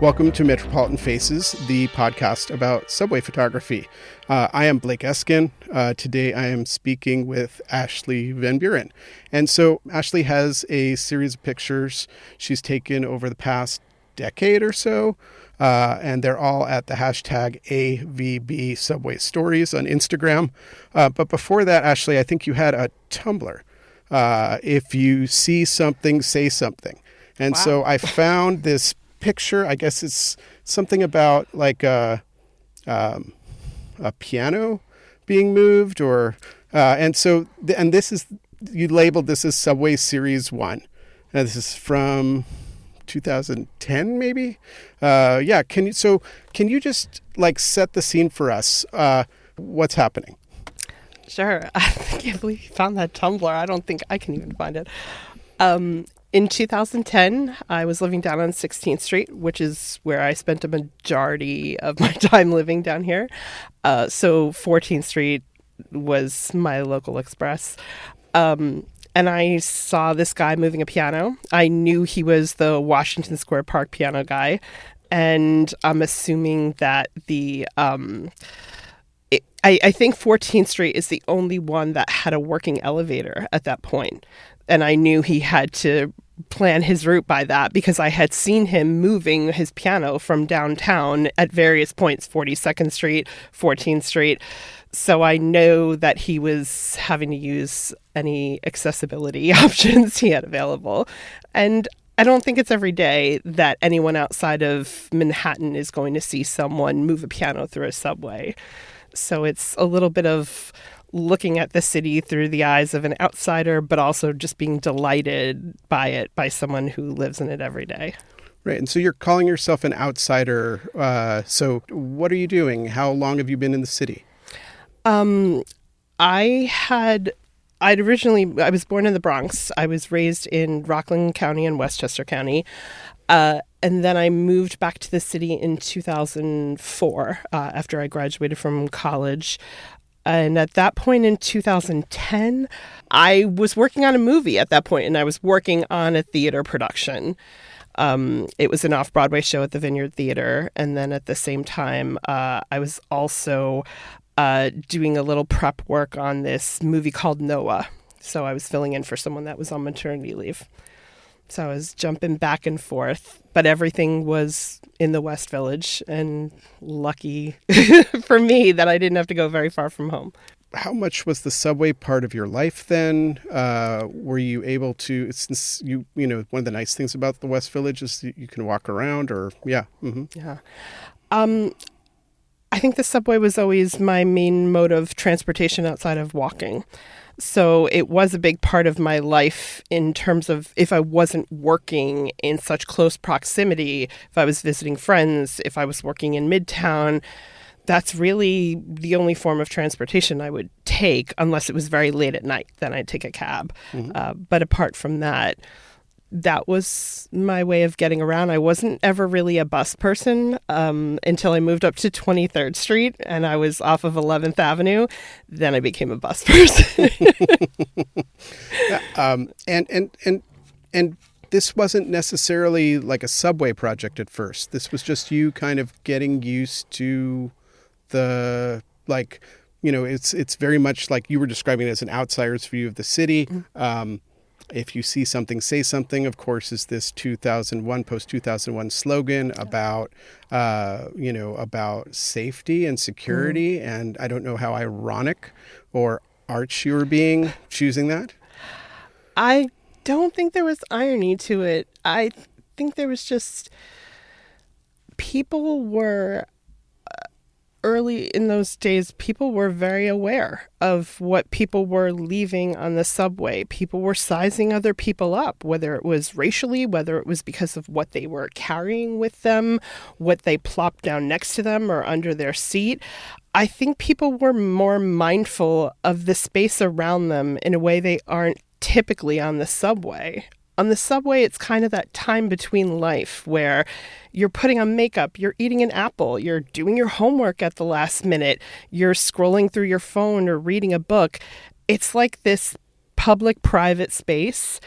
Welcome to Metropolitan Faces, the podcast about subway photography. I am Blake Eskin. Today I am speaking with Ashley Van Buren. And so Ashley has a series of pictures she's taken over the past decade or so, and they're all at the hashtag AVB Subway Stories on Instagram. But before that, Ashley, I think you had a Tumblr. If you see something, say something. And Wow. So I found this picture. I guess it's something about like a piano being moved, or and this is, you labeled this as Subway Series 1. This is from 2010, maybe. Can you just like set the scene for us? What's happening? Sure. I can't believe you found that Tumblr. I don't think I can even find it. In 2010, I was living down on 16th Street, which is where I spent a majority of my time living down here. So 14th Street was my local express. And I saw this guy moving a piano. I knew he was the Washington Square Park piano guy. And I'm assuming that I think 14th Street is the only one that had a working elevator at that point. And I knew he had to plan his route by that because I had seen him moving his piano from downtown at various points, 42nd Street, 14th Street. So I know that he was having to use any accessibility options he had available. And I don't think it's every day that anyone outside of Manhattan is going to see someone move a piano through a subway. So it's a little bit of looking at the city through the eyes of an outsider, but also just being delighted by it by someone who lives in it every day. Right. And so you're calling yourself an outsider. So what are you doing? How long have you been in the city? I was born in the Bronx. I was raised in Rockland County and Westchester County. And then I moved back to the city in 2004 after I graduated from college. And at that point in 2010, I was working on a movie at that point, and I was working on a theater production. It was an off-Broadway show at the Vineyard Theater. And then at the same time, I was also doing a little prep work on this movie called Noah. So I was filling in for someone that was on maternity leave. So I was jumping back and forth, but everything was in the West Village, and lucky for me that I didn't have to go very far from home. How much was the subway part of your life then? Were you able to, since one of the nice things about the West Village is that you can walk around, or yeah. Mm-hmm. Yeah. I think the subway was always my main mode of transportation outside of walking. So it was a big part of my life in terms of if I wasn't working in such close proximity, if I was visiting friends, if I was working in Midtown, that's really the only form of transportation I would take, unless it was very late at night. Then I'd take a cab. Mm-hmm. But apart from that, that was my way of getting around. I wasn't ever really a bus person until I moved up to 23rd Street and I was off of 11th Avenue. Then I became a bus person. And this wasn't necessarily like a subway project at first. This was just you kind of getting used to the, like, it's very much like you were describing it as an outsider's view of the city. Mm-hmm. If you see something, say something, of course, is this post-2001 slogan about, about safety and security. Mm. And I don't know how ironic or arch you were being choosing that. I don't think there was irony to it. I think there was just people were... Early in those days, people were very aware of what people were leaving on the subway. People were sizing other people up, whether it was racially, whether it was because of what they were carrying with them, what they plopped down next to them or under their seat. I think people were more mindful of the space around them in a way they aren't typically on the subway. On the subway, it's kind of that time between life where you're putting on makeup, you're eating an apple, you're doing your homework at the last minute, you're scrolling through your phone or reading a book. It's like this public-private space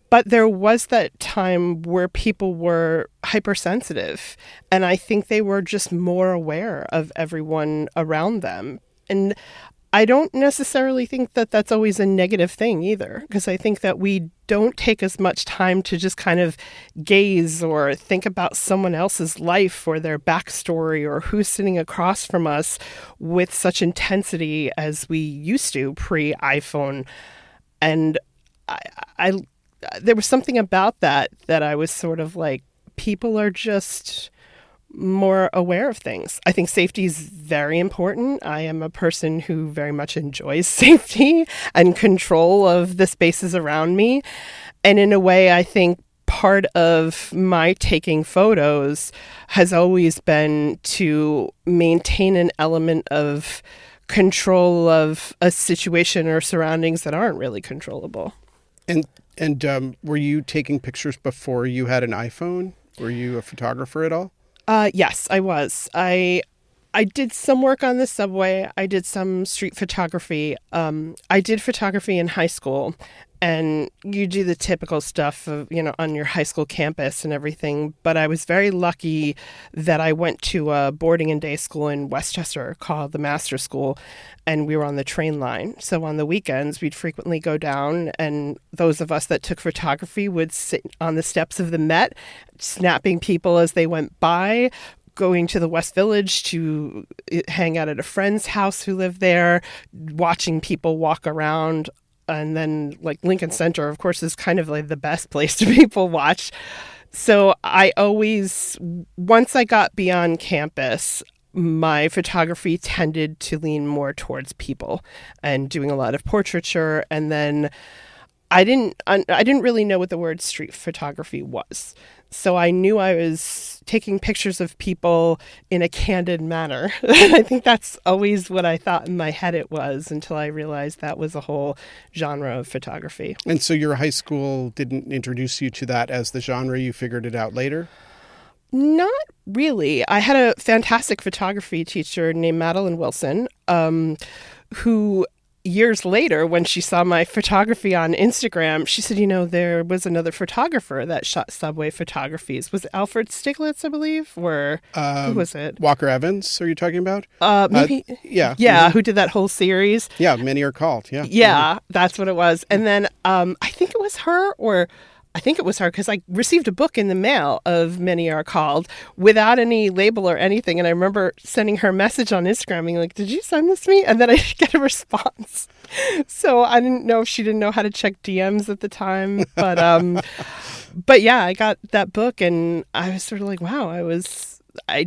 But there was that time where people were hypersensitive, and I think they were just more aware of everyone around them. And I don't necessarily think that that's always a negative thing either, because I think that we don't take as much time to just kind of gaze or think about someone else's life or their backstory or who's sitting across from us with such intensity as we used to pre-iPhone. And I there was something about that I was sort of like, people are just more aware of things. I think safety is very important. I am a person who very much enjoys safety and control of the spaces around me. And in a way, I think part of my taking photos has always been to maintain an element of control of a situation or surroundings that aren't really controllable. And were you taking pictures before you had an iPhone? Were you a photographer at all? Yes, I was. I did some work on the subway. I did some street photography. I did photography in high school, and you do the typical stuff of, on your high school campus and everything. But I was very lucky that I went to a boarding and day school in Westchester called the Master School, and we were on the train line. So on the weekends, we'd frequently go down, and those of us that took photography would sit on the steps of the Met, snapping people as they went by, going to the West Village to hang out at a friend's house who lived there, watching people walk around. And then like Lincoln Center, of course, is kind of like the best place to people watch. So I always, once I got beyond campus, my photography tended to lean more towards people and doing a lot of portraiture. And then I didn't really know what the word street photography was. So I knew I was taking pictures of people in a candid manner. I think that's always what I thought in my head it was, until I realized that was a whole genre of photography. And so your high school didn't introduce you to that as the genre? You figured it out later? Not really. I had a fantastic photography teacher named Madeline Wilson, who years later, when she saw my photography on Instagram, she said, there was another photographer that shot subway photographies. Was it Alfred Stieglitz, I believe? Or who was it? Walker Evans, are you talking about? Maybe. Yeah. Yeah, who did that whole series. Yeah, Many Are Called. Yeah. Yeah, that's what it was. And then I think it was her, because I received a book in the mail of Many Are Called without any label or anything. And I remember sending her a message on Instagram being like, did you send this to me? And then I didn't get a response. So I didn't know if she didn't know how to check DMs at the time. But yeah, I got that book and I was sort of like, wow, I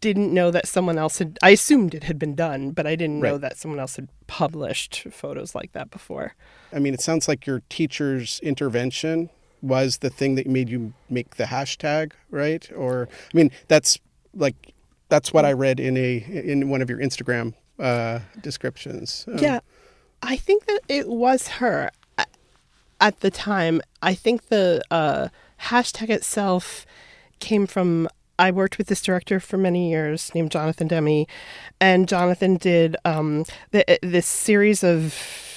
didn't know that someone else I assumed it had been done, but I didn't know that someone else had published photos like that before. I mean, it sounds like your teacher's intervention was the thing that made you make the hashtag, right? Or, I mean, that's what I read in one of your Instagram descriptions. Yeah, I think that it was her at the time. I think the hashtag itself came from, I worked with this director for many years named Jonathan Demme, and Jonathan did this series of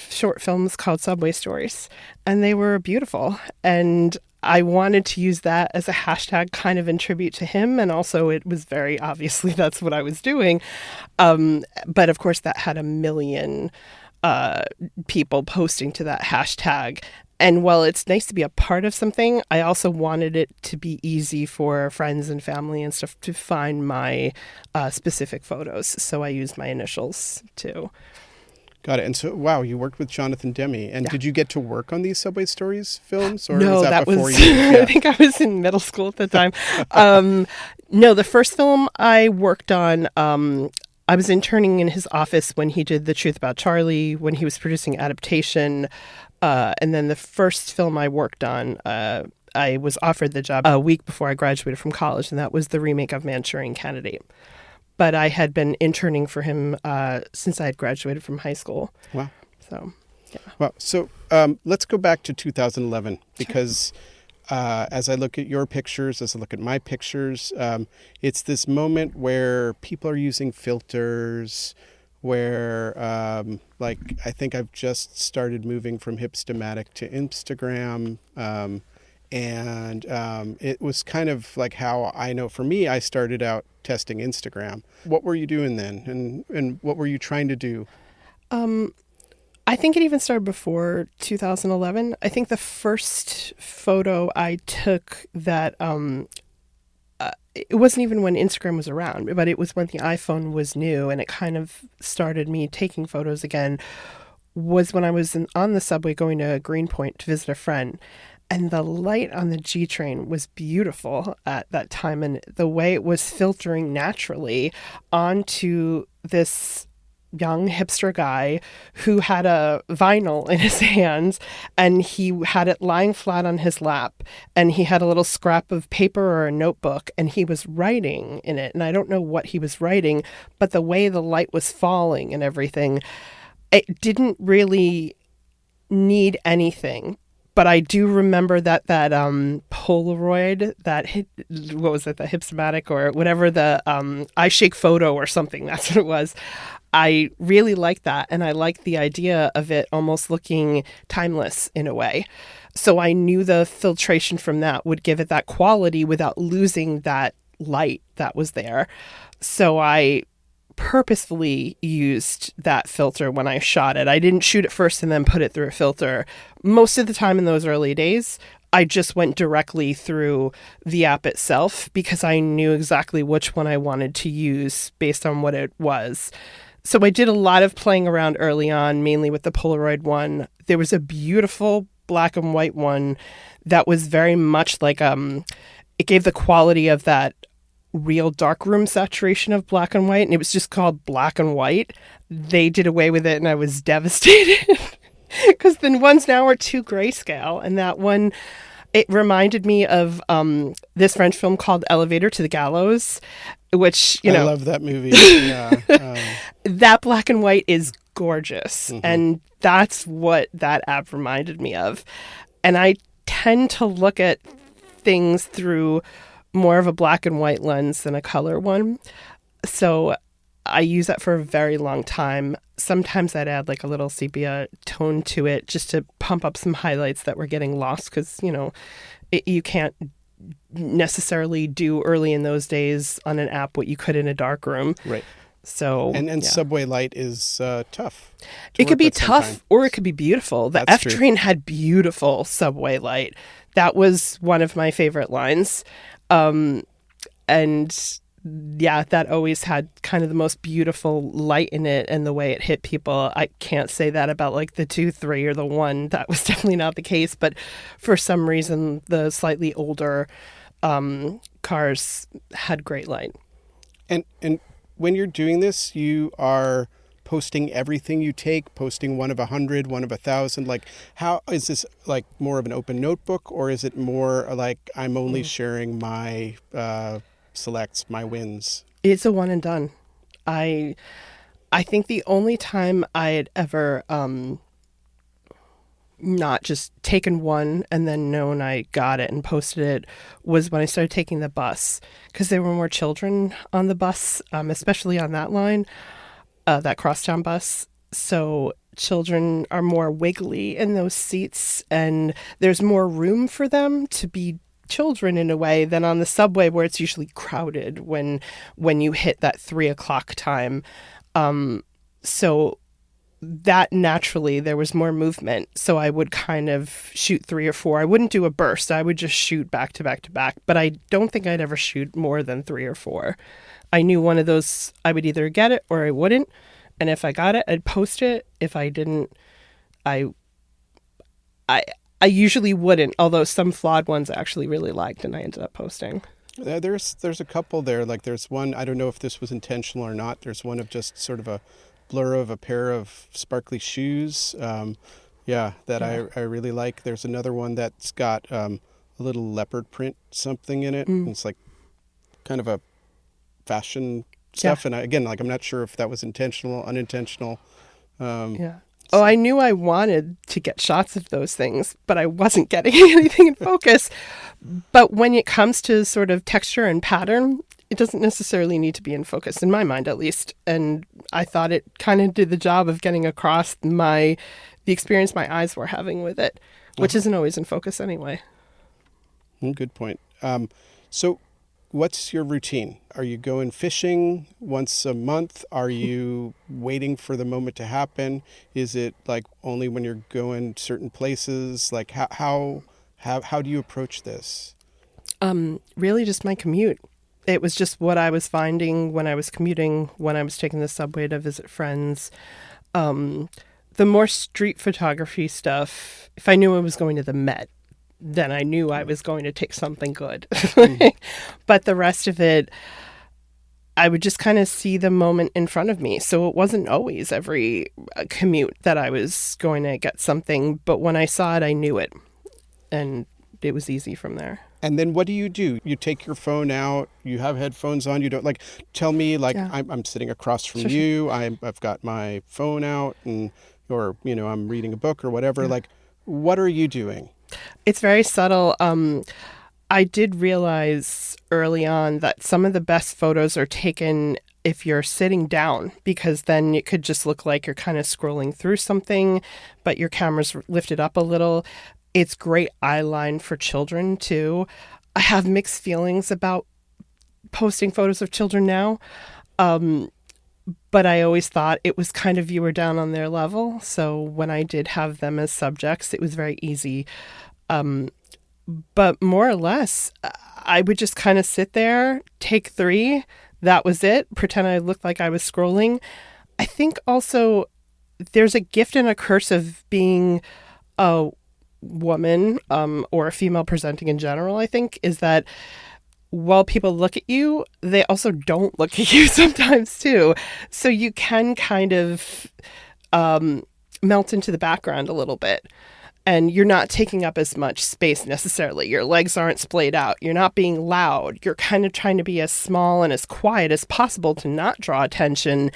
short films called Subway Stories, and they were beautiful. And I wanted to use that as a hashtag kind of in tribute to him. And also it was very obviously that's what I was doing. But of course that had 1 million people posting to that hashtag. And while it's nice to be a part of something, I also wanted it to be easy for friends and family and stuff to find my specific photos. So I used my initials too. Got it. And so, wow, you worked with Jonathan Demme. And did you get to work on these Subway Stories films? Or no, was that before you? Yeah. I think I was in middle school at the time. No, the first film I worked on, I was interning in his office when he did The Truth About Charlie, when he was producing Adaptation. And then the first film I worked on, I was offered the job a week before I graduated from college, and that was the remake of Manchurian Candidate. But I had been interning for him since I had graduated from high school. Wow. So, yeah. Well, so let's go back to 2011, because as I look at your pictures, as I look at my pictures, it's this moment where people are using filters, where I think I've just started moving from Hipstamatic to Instagram. And it was kind of like how I know for me, I started out testing Instagram. What were you doing then? And what were you trying to do? I think it even started before 2011. I think the first photo I took that it wasn't even when Instagram was around, but it was when the iPhone was new, and it kind of started me taking photos again, was when I was on the subway going to Greenpoint to visit a friend. And the light on the G train was beautiful at that time. And the way it was filtering naturally onto this young hipster guy who had a vinyl in his hands, and he had it lying flat on his lap, and he had a little scrap of paper or a notebook, and he was writing in it. And I don't know what he was writing, but the way the light was falling and everything, it didn't really need anything. But I do remember that Polaroid, what was it, the Hipstamatic or whatever, the iShake photo or something, that's what it was. I really liked that, and I liked the idea of it almost looking timeless in a way. So I knew the filtration from that would give it that quality without losing that light that was there. So I purposefully used that filter when I shot it. I didn't shoot it first and then put it through a filter. Most of the time in those early days, I just went directly through the app itself because I knew exactly which one I wanted to use based on what it was. So I did a lot of playing around early on, mainly with the Polaroid one. There was a beautiful black and white one that was very much like, it gave the quality of that real darkroom saturation of black and white, and it was just called black and white. They did away with it, and I was devastated because the ones now are too grayscale. And that one, it reminded me of this French film called Elevator to the Gallows, which, I love that movie. Yeah, that black and white is gorgeous, and that's what that app reminded me of. And I tend to look at things through more of a black and white lens than a color one. So I use that for a very long time. Sometimes I'd add like a little sepia tone to it just to pump up some highlights that were getting lost because, you can't necessarily do early in those days on an app what you could in a dark room. Right. So and subway light is tough. It could be tough or it could be beautiful. The F train had beautiful subway light. That was one of my favorite lines. And yeah, that always had kind of the most beautiful light in it and the way it hit people. I can't say that about like the 2, 3 or the 1. That was definitely not the case. But for some reason, the slightly older cars had great light. And when you're doing this, you are posting everything you take, posting one of 100, one of 1,000. Like, how is this like more of an open notebook, or is it more like I'm only sharing my selects, my wins? It's a one and done. I think the only time I had ever not just taken one and then known I got it and posted it was when I started taking the bus, because there were more children on the bus, especially on that line. That crosstown bus. So children are more wiggly in those seats, and there's more room for them to be children in a way than on the subway, where it's usually crowded when you hit that 3:00 time. So that naturally there was more movement. So I would kind of shoot 3 or 4. I wouldn't do a burst. I would just shoot back to back to back. But I don't think I'd ever shoot more than 3 or 4. I knew one of those, I would either get it or I wouldn't. And if I got it, I'd post it. If I didn't, I usually wouldn't, although some flawed ones I actually really liked and I ended up posting. There's a couple there. Like there's one, I don't know if this was intentional or not. There's one of just sort of a blur of a pair of sparkly shoes. I really like. There's another one that's got a little leopard print something in it. It's like kind of a fashion stuff. And I'm not sure if that was intentional, unintentional. Oh, I knew I wanted to get shots of those things, but I wasn't getting anything in focus. But when it comes to sort of texture and pattern, it doesn't necessarily need to be in focus, in my mind at least. And I thought it kind of did the job of getting across the experience my eyes were having with it, which isn't always in focus anyway. Good point. So what's your routine? Are you going fishing once a month? Are you waiting for the moment to happen? Is it like only when you're going certain places? Like how do you approach this? Really just my commute. It was just what I was finding when I was commuting, when I was taking the subway to visit friends. The more street photography stuff, if I knew I was going to the Met, then I knew I was going to take something good. But the rest of it, I would just kind of see the moment in front of me. So it wasn't always every commute that I was going to get something. But when I saw it, I knew it. And it was easy from there. And then what do? You take your phone out, you have headphones on, you don't like, tell me like, Yeah. I'm sitting across from Sure. you. I've got my phone out or, I'm reading a book or whatever. Like, what are you doing? It's very subtle. I did realize early on that some of the best photos are taken if you're sitting down, because then it could just look like you're kind of scrolling through something, but your camera's lifted up a little. It's great eye line for children too. I have mixed feelings about posting photos of children now. But I always thought it was kind of you were down on their level. So when I did have them as subjects, it was very easy. But more or less, I would just kind of sit there, take 3. That was it. Pretend I looked like I was scrolling. I think also there's a gift and a curse of being a woman or a female presenting in general, I think, is that while people look at you, they also don't look at you sometimes too. So you can kind of melt into the background a little bit. And you're not taking up as much space necessarily. Your legs aren't splayed out. You're not being loud. You're kind of trying to be as small and as quiet as possible to not draw attention.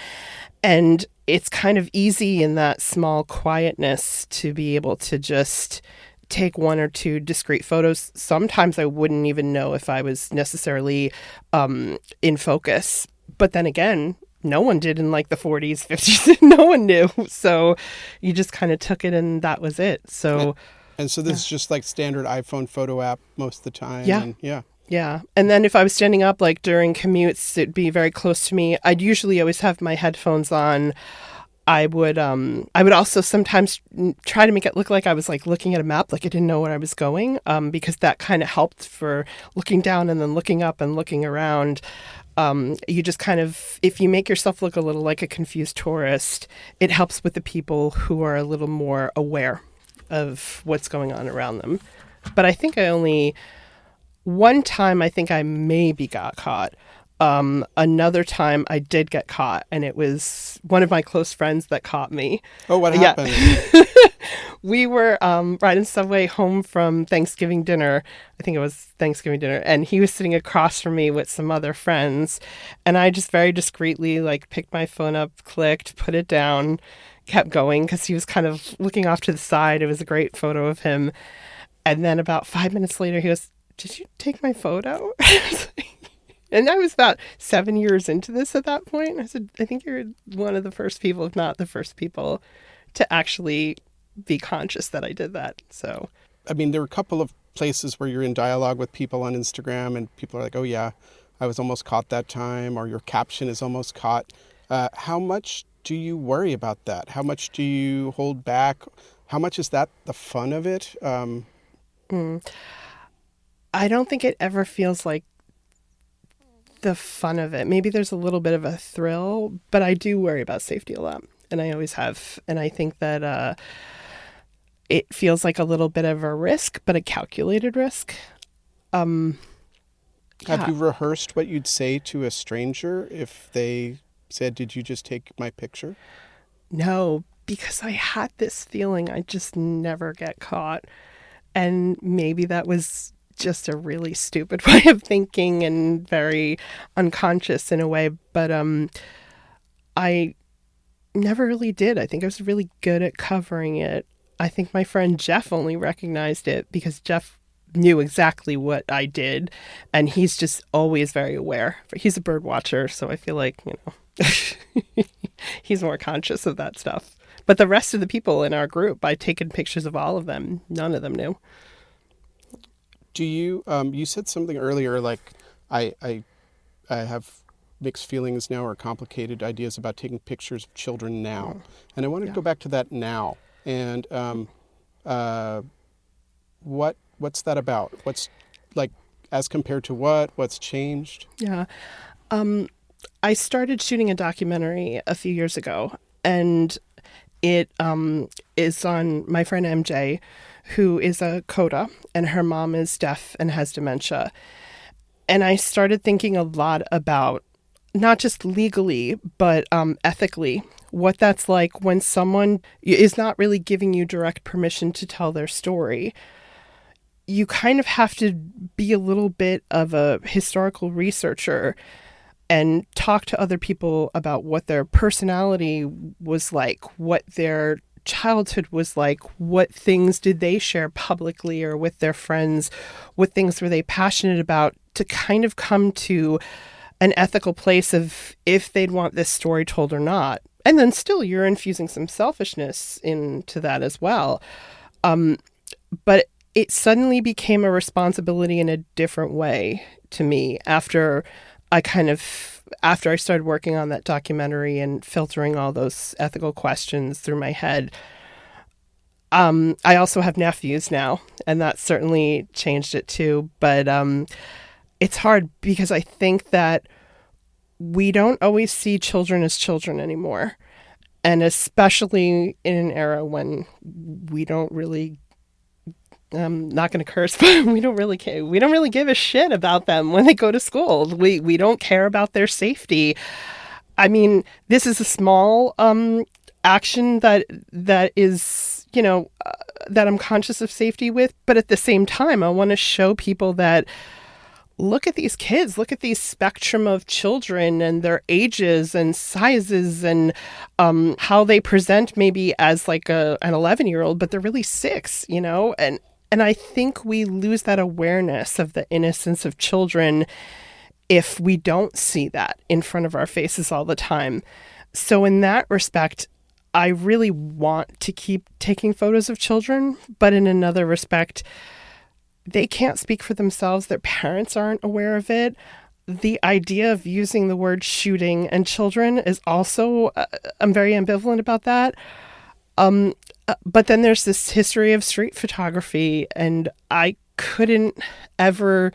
And it's kind of easy in that small quietness to be able to just take 1 or 2 discrete photos. Sometimes I wouldn't even know if I was necessarily in focus. But then again, no one did in like the 40s, 50s. No one knew. So you just kind of took it and that was it. So, and so this is just like standard iPhone photo app most of the time. Yeah. And Yeah. And then if I was standing up, like during commutes, it'd be very close to me. I'd usually always have my headphones on. I would also sometimes try to make it look like I was like looking at a map, like I didn't know where I was going, because that kind of helped for looking down and then looking up and looking around. You just kind of, if you make yourself look a little like a confused tourist, it helps with the people who are a little more aware of what's going on around them. But I think one time I think I maybe got caught. Another time I did get caught, and it was one of my close friends that caught me. Oh, what happened? We were riding subway home from Thanksgiving dinner. I think it was Thanksgiving dinner. And he was sitting across from me with some other friends. And I just very discreetly like picked my phone up, clicked, put it down, kept going because he was kind of looking off to the side. It was a great photo of him. And then about 5 minutes later, he goes, "Did you take my photo?" And I was about 7 years into this at that point. I said, "I think you're one of the first people, if not the first people, to actually be conscious that I did that." So, I mean, there are a couple of places where you're in dialogue with people on Instagram and people are like, "Oh yeah, I was almost caught that time," or your caption is almost caught. How much do you worry about that? How much do you hold back? How much is that the fun of it? I don't think it ever feels like the fun of it. Maybe there's a little bit of a thrill, but I do worry about safety a lot, and I always have. And I think that it feels like a little bit of a risk, but a calculated risk. Have you rehearsed what you'd say to a stranger if they said, "Did you just take my picture"? No, because I had this feeling I just never get caught. And maybe that was just a really stupid way of thinking and very unconscious in a way. But I never really did. I think I was really good at covering it. I think my friend Jeff only recognized it because Jeff knew exactly what I did. And he's just always very aware. He's a bird watcher. So I feel like, he's more conscious of that stuff. But the rest of the people in our group, I'd taken pictures of all of them. None of them knew. Do you, you said something earlier, like I have mixed feelings now or complicated ideas about taking pictures of children now. And I wanted to go back to that now. And what's that about? What's like, as compared to what's changed? Yeah. I started shooting a documentary a few years ago, and it is on my friend MJ, who is a coda, and her mom is deaf and has dementia. And I started thinking a lot about not just legally, but ethically, what that's like when someone is not really giving you direct permission to tell their story. You kind of have to be a little bit of a historical researcher and talk to other people about what their personality was like, what their childhood was like, what things did they share publicly or with their friends, what things were they passionate about, to kind of come to an ethical place of if they'd want this story told or not. And then still you're infusing some selfishness into that as well. But it suddenly became a responsibility in a different way to me after I started working on that documentary and filtering all those ethical questions through my head. I also have nephews now, and that certainly changed it too. But it's hard because I think that we don't always see children as children anymore. And especially in an era when we don't really, I'm not going to curse, but we don't really care. We don't really give a shit about them when they go to school. We don't care about their safety. I mean, this is a small action that is, that I'm conscious of safety with. But at the same time, I want to show people that look at these kids, look at these spectrum of children and their ages and sizes and how they present maybe as like an 11-year-old, but they're really 6, And I think we lose that awareness of the innocence of children if we don't see that in front of our faces all the time. So in that respect, I really want to keep taking photos of children, but in another respect, they can't speak for themselves. Their parents aren't aware of it. The idea of using the word shooting and children is also, I'm very ambivalent about that. But then there's this history of street photography, and I couldn't ever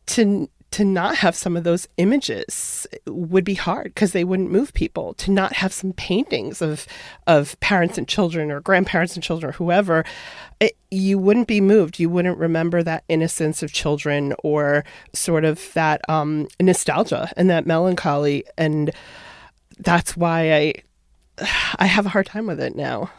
to not have some of those images would be hard because they wouldn't move people. To not have some paintings of parents and children or grandparents and children or whoever, you wouldn't be moved. You wouldn't remember that innocence of children or sort of that nostalgia and that melancholy. And that's why I have a hard time with it now.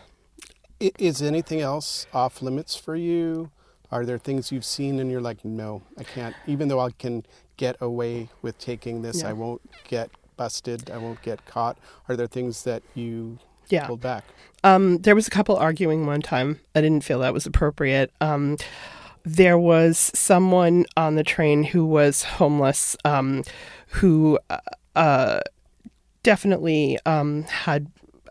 Is anything else off limits for you? Are there things you've seen and you're like, no, I can't, even though I can get away with taking this, I won't get busted, I won't get caught? Are there things that you pulled back? There was a couple arguing one time. I didn't feel that was appropriate. There was someone on the train who was homeless, who definitely had,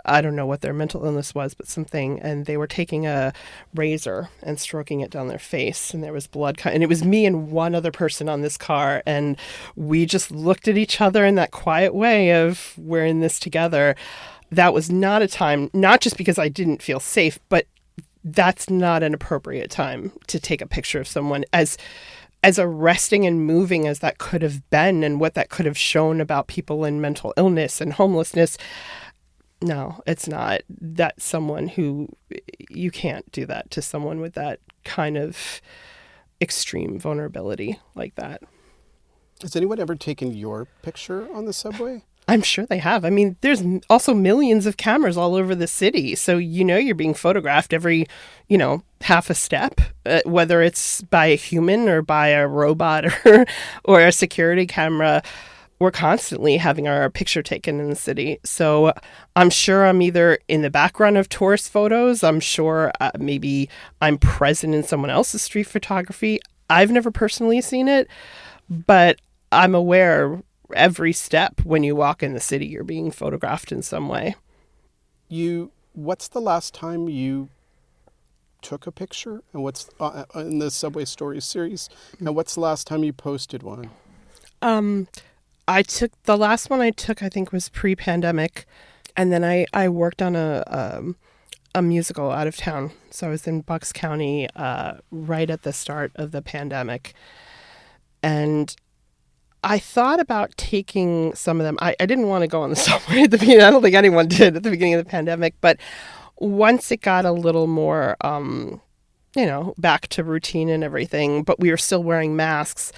I don't know what their mental illness was, but something, and they were taking a razor and stroking it down their face, and there was blood, and it was me and one other person on this car, and we just looked at each other in that quiet way of, we're in this together. That was not a time, not just because I didn't feel safe, but that's not an appropriate time to take a picture of someone as arresting and moving as that could have been, and what that could have shown about people in mental illness and homelessness. No, it's not. That's someone who, you can't do that to someone with that kind of extreme vulnerability like that. Has anyone ever taken your picture on the subway? I'm sure they have. I mean, there's also millions of cameras all over the city. So, you're being photographed every, half a step, whether it's by a human or by a robot or a security camera. We're constantly having our picture taken in the city. So I'm sure I'm either in the background of tourist photos. I'm sure maybe I'm present in someone else's street photography. I've never personally seen it, but I'm aware every step when you walk in the city, you're being photographed in some way. What's the last time you took a picture, and what's in the Subway Stories series, and what's the last time you posted one? The last one I took, I think, was pre-pandemic, and then I worked on a musical out of town. So I was in Bucks County right at the start of the pandemic, and I thought about taking some of them. I didn't want to go on the subway at the beginning. I don't think anyone did at the beginning of the pandemic, but once it got a little more, back to routine and everything, but we were still wearing masks,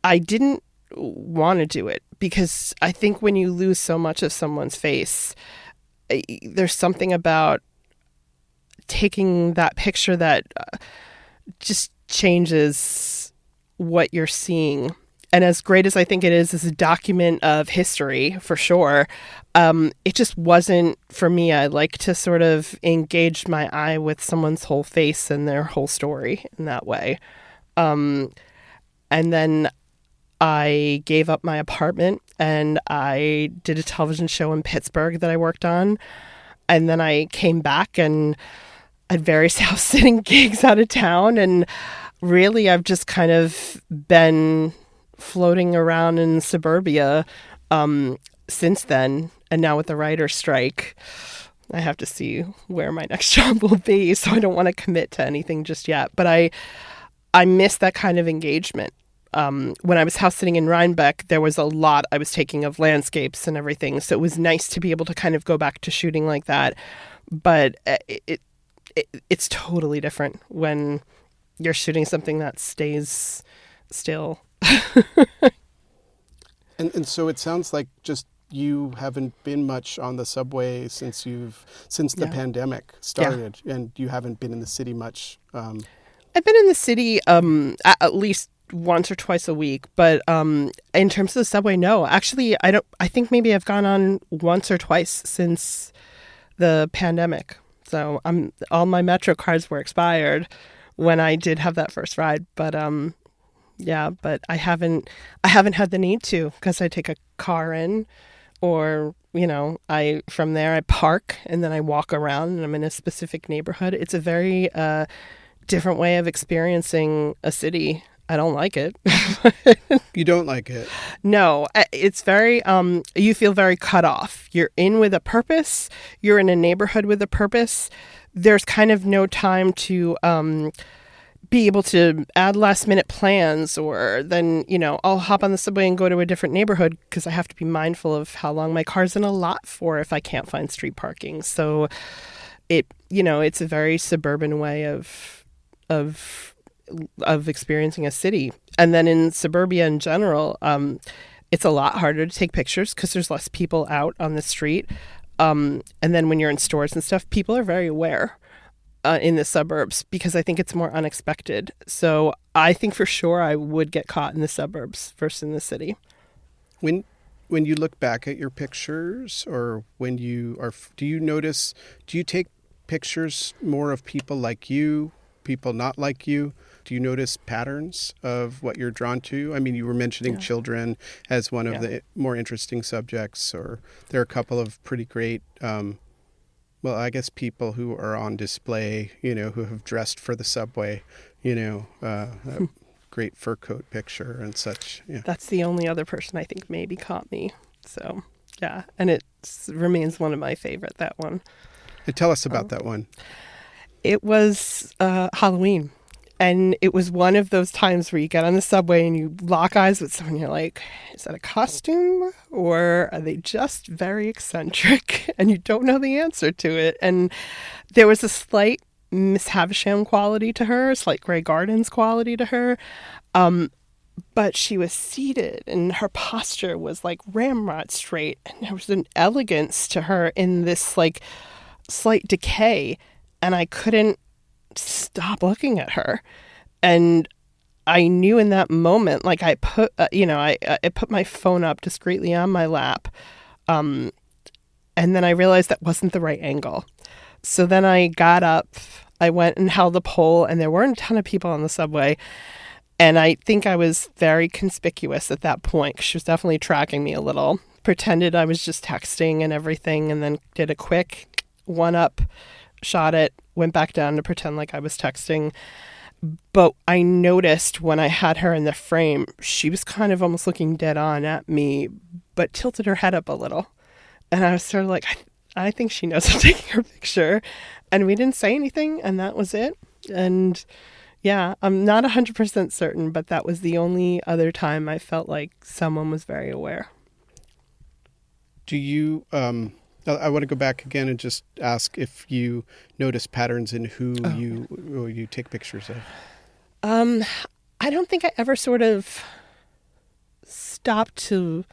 I didn't want to do it because I think when you lose so much of someone's face, there's something about taking that picture that just changes what you're seeing. And as great as I think it is as a document of history, for sure, it just wasn't for me. I like to sort of engage my eye with someone's whole face and their whole story in that way. And then I gave up my apartment and I did a television show in Pittsburgh that I worked on. And then I came back and had various house sitting gigs out of town. And really, I've just kind of been floating around in suburbia since then. And now with the writer's strike, I have to see where my next job will be. So I don't want to commit to anything just yet. But I miss that kind of engagement. When I was house sitting in Rhinebeck, there was a lot I was taking of landscapes and everything. So it was nice to be able to kind of go back to shooting like that. But it's totally different when you're shooting something that stays still. And so it sounds like just you haven't been much on the subway since the pandemic started, and you haven't been in the city much. I've been in the city at least once or twice a week, but in terms of the subway, no. Actually, I think maybe I've gone on once or twice since the pandemic. So all my Metro cards were expired when I did have that first ride, but but I haven't had the need to, because I take a car in, or from there I park and then I walk around and I'm in a specific neighborhood. It's a very different way of experiencing a city. I don't like it. You don't like it? No, it's very, you feel very cut off. You're in with a purpose. You're in a neighborhood with a purpose. There's kind of no time to be able to add last minute plans, or then, I'll hop on the subway and go to a different neighborhood because I have to be mindful of how long my car's in a lot for if I can't find street parking. So it's a very suburban way of experiencing a city. And then in suburbia in general, it's a lot harder to take pictures because there's less people out on the street. And then when you're in stores and stuff, people are very aware in the suburbs because I think it's more unexpected. So I think for sure I would get caught in the suburbs versus in the city. When you look back at your pictures, or do you take pictures more of people like you, people not like you? Do you notice patterns of what you're drawn to? I mean, you were mentioning children as one of the more interesting subjects, or there are a couple of pretty great, I guess people who are on display, who have dressed for the subway, a great fur coat picture and such. Yeah. That's the only other person I think maybe caught me. So, yeah. And it remains one of my favorite, that one. Tell us about that one. It was Halloween. And it was one of those times where you get on the subway and you lock eyes with someone. You're like, is that a costume, or are they just very eccentric? And you don't know the answer to it. And there was a slight Miss Havisham quality to her, a slight Grey Gardens quality to her. But she was seated and her posture was like ramrod straight. And there was an elegance to her in this like slight decay. And I couldn't stop looking at her. And I knew in that moment, like I put, I put my phone up discreetly on my lap. And then I realized that wasn't the right angle. So then I got up, I went and held a pole, and there weren't a ton of people on the subway. And I think I was very conspicuous at that point. She was definitely tracking me a little. Pretended I was just texting and everything, and then did a quick one-up shot it, went back down to pretend like I was texting. But I noticed when I had her in the frame, she was kind of almost looking dead on at me, but tilted her head up a little. And I was sort of like, I think she knows I'm taking her picture. And we didn't say anything, and that was it. And yeah, I'm not 100% certain, but that was the only other time I felt like someone was very aware. Do you, I want to go back again and just ask if you notice patterns in who you take pictures of. I don't think I ever sort of stopped to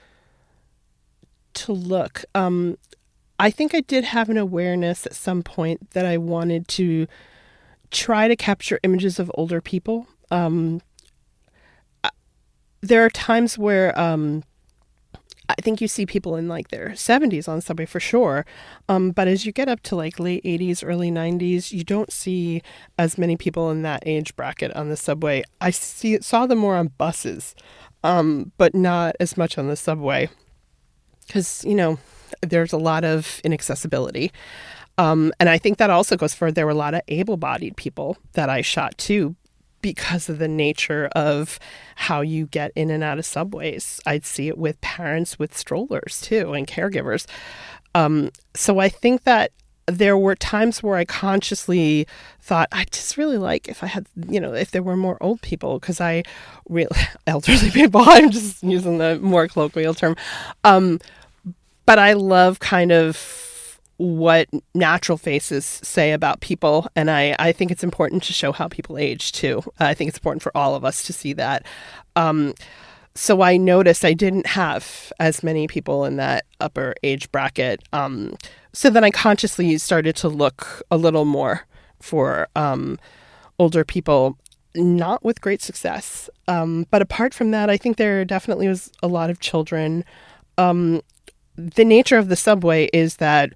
look. I think I did have an awareness at some point that I wanted to try to capture images of older people. There are times where I think you see people in like their 70s on the subway for sure. But as you get up to like late 80s, early 90s, you don't see as many people in that age bracket on the subway. I saw them more on buses, but not as much on the subway because, there's a lot of inaccessibility. And I think that also goes for, there were a lot of able-bodied people that I shot too, because of the nature of how you get in and out of subways. I'd see it with parents with strollers too and caregivers. So I think that there were times where I consciously thought, I just really like if I had, if there were more old people, because I really, elderly people, I'm just using the more colloquial term. But I love kind of what natural faces say about people. And I think it's important to show how people age too. I think it's important for all of us to see that. So I noticed I didn't have as many people in that upper age bracket. So then I consciously started to look a little more for older people, not with great success. But apart from that, I think there definitely was a lot of children. The nature of the subway is that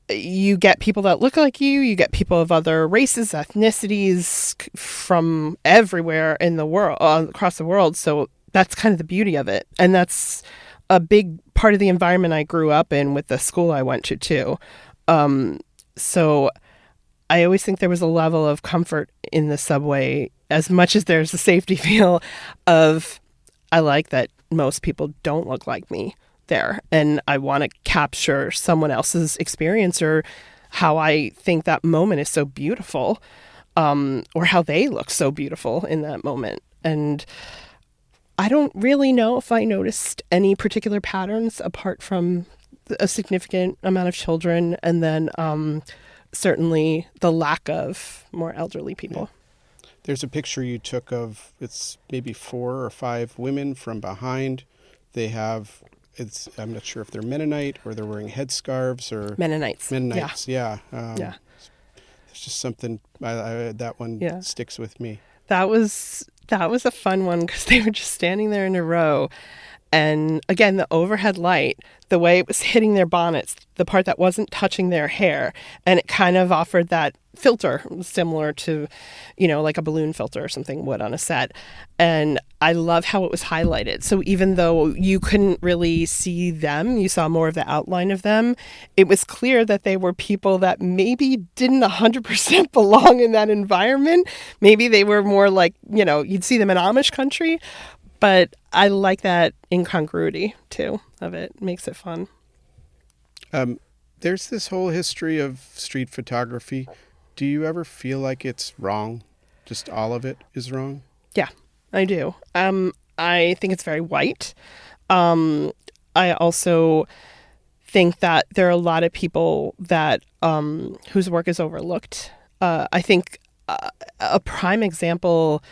you get people that look like you get people of other races, ethnicities from everywhere in the world, across the world. So that's kind of the beauty of it. And that's a big part of the environment I grew up in with the school I went to too. So I always think there was a level of comfort in the subway, as much as there's a safety feel of, I like that most people don't look like me there, and I want to capture someone else's experience or how I think that moment is so beautiful, or how they look so beautiful in that moment. And I don't really know if I noticed any particular patterns apart from a significant amount of children, and then certainly the lack of more elderly people. Yeah. There's a picture you took of, it's maybe 4 or 5 women from behind. They have, I'm not sure if they're Mennonite or they're wearing headscarves or... Mennonites, yeah. Yeah. There's just something, that one sticks with me. That was a fun one because they were just standing there in a row. And again, the overhead light, the way it was hitting their bonnets, the part that wasn't touching their hair, and it kind of offered that filter similar to, like a balloon filter or something would on a set. And I love how it was highlighted. So even though you couldn't really see them, you saw more of the outline of them, it was clear that they were people that maybe didn't 100% belong in that environment. Maybe they were more like, you'd see them in Amish country. But I like that incongruity, too, of it. It makes it fun. There's this whole history of street photography. Do you ever feel like it's wrong? Just all of it is wrong? Yeah, I do. I think it's very white. I also think that there are a lot of people that whose work is overlooked. I think a prime example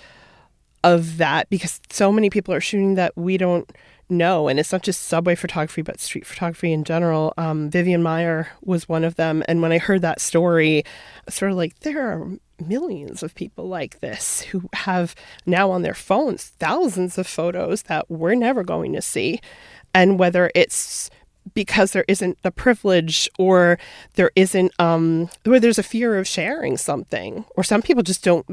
of that, because so many people are shooting that we don't know, and it's not just subway photography but street photography in general. Vivian Maier was one of them, and when I heard that story, I was sort of like, there are millions of people like this who have now on their phones thousands of photos that we're never going to see. And whether it's because there isn't the privilege, or there isn't, or there's a fear of sharing something, or some people just don't,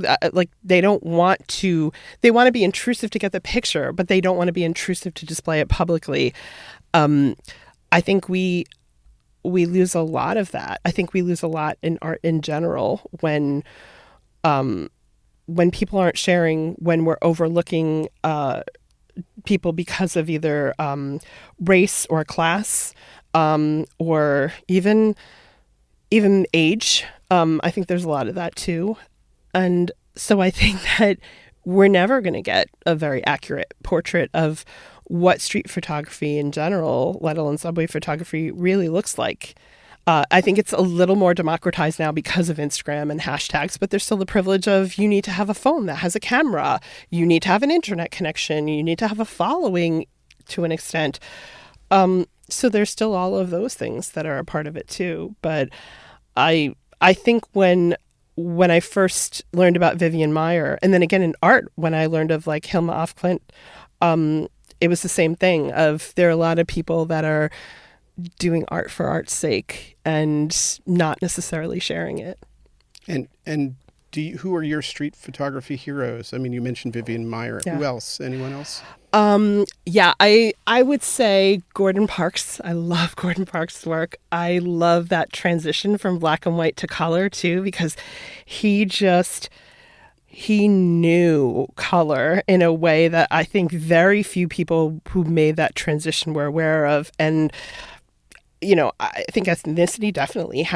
they don't want to, they want to be intrusive to get the picture, but they don't want to be intrusive to display it publicly. I think we we lose a lot of that. I think we lose a lot in art in general when people aren't sharing, when we're overlooking people because of either race or class, or even age. I think there's a lot of that too. And so I think that we're never going to get a very accurate portrait of what street photography in general, let alone subway photography, really looks like. I think it's a little more democratized now because of Instagram and hashtags, but there's still the privilege of you need to have a phone that has a camera. You need to have an internet connection. You need to have a following to an extent. So there's still all of those things that are a part of it too. But I think when I first learned about Vivian Maier, and then again in art, when I learned of like Hilma af Klint, it was the same thing of there are a lot of people that are doing art for art's sake and not necessarily sharing it. And who are your street photography heroes? I mean, you mentioned Vivian Maier. Yeah. Who else? Anyone else? I would say Gordon Parks. I love Gordon Parks' work. I love that transition from black and white to color too, because he knew color in a way that I think very few people who made that transition were aware of. And I think ethnicity definitely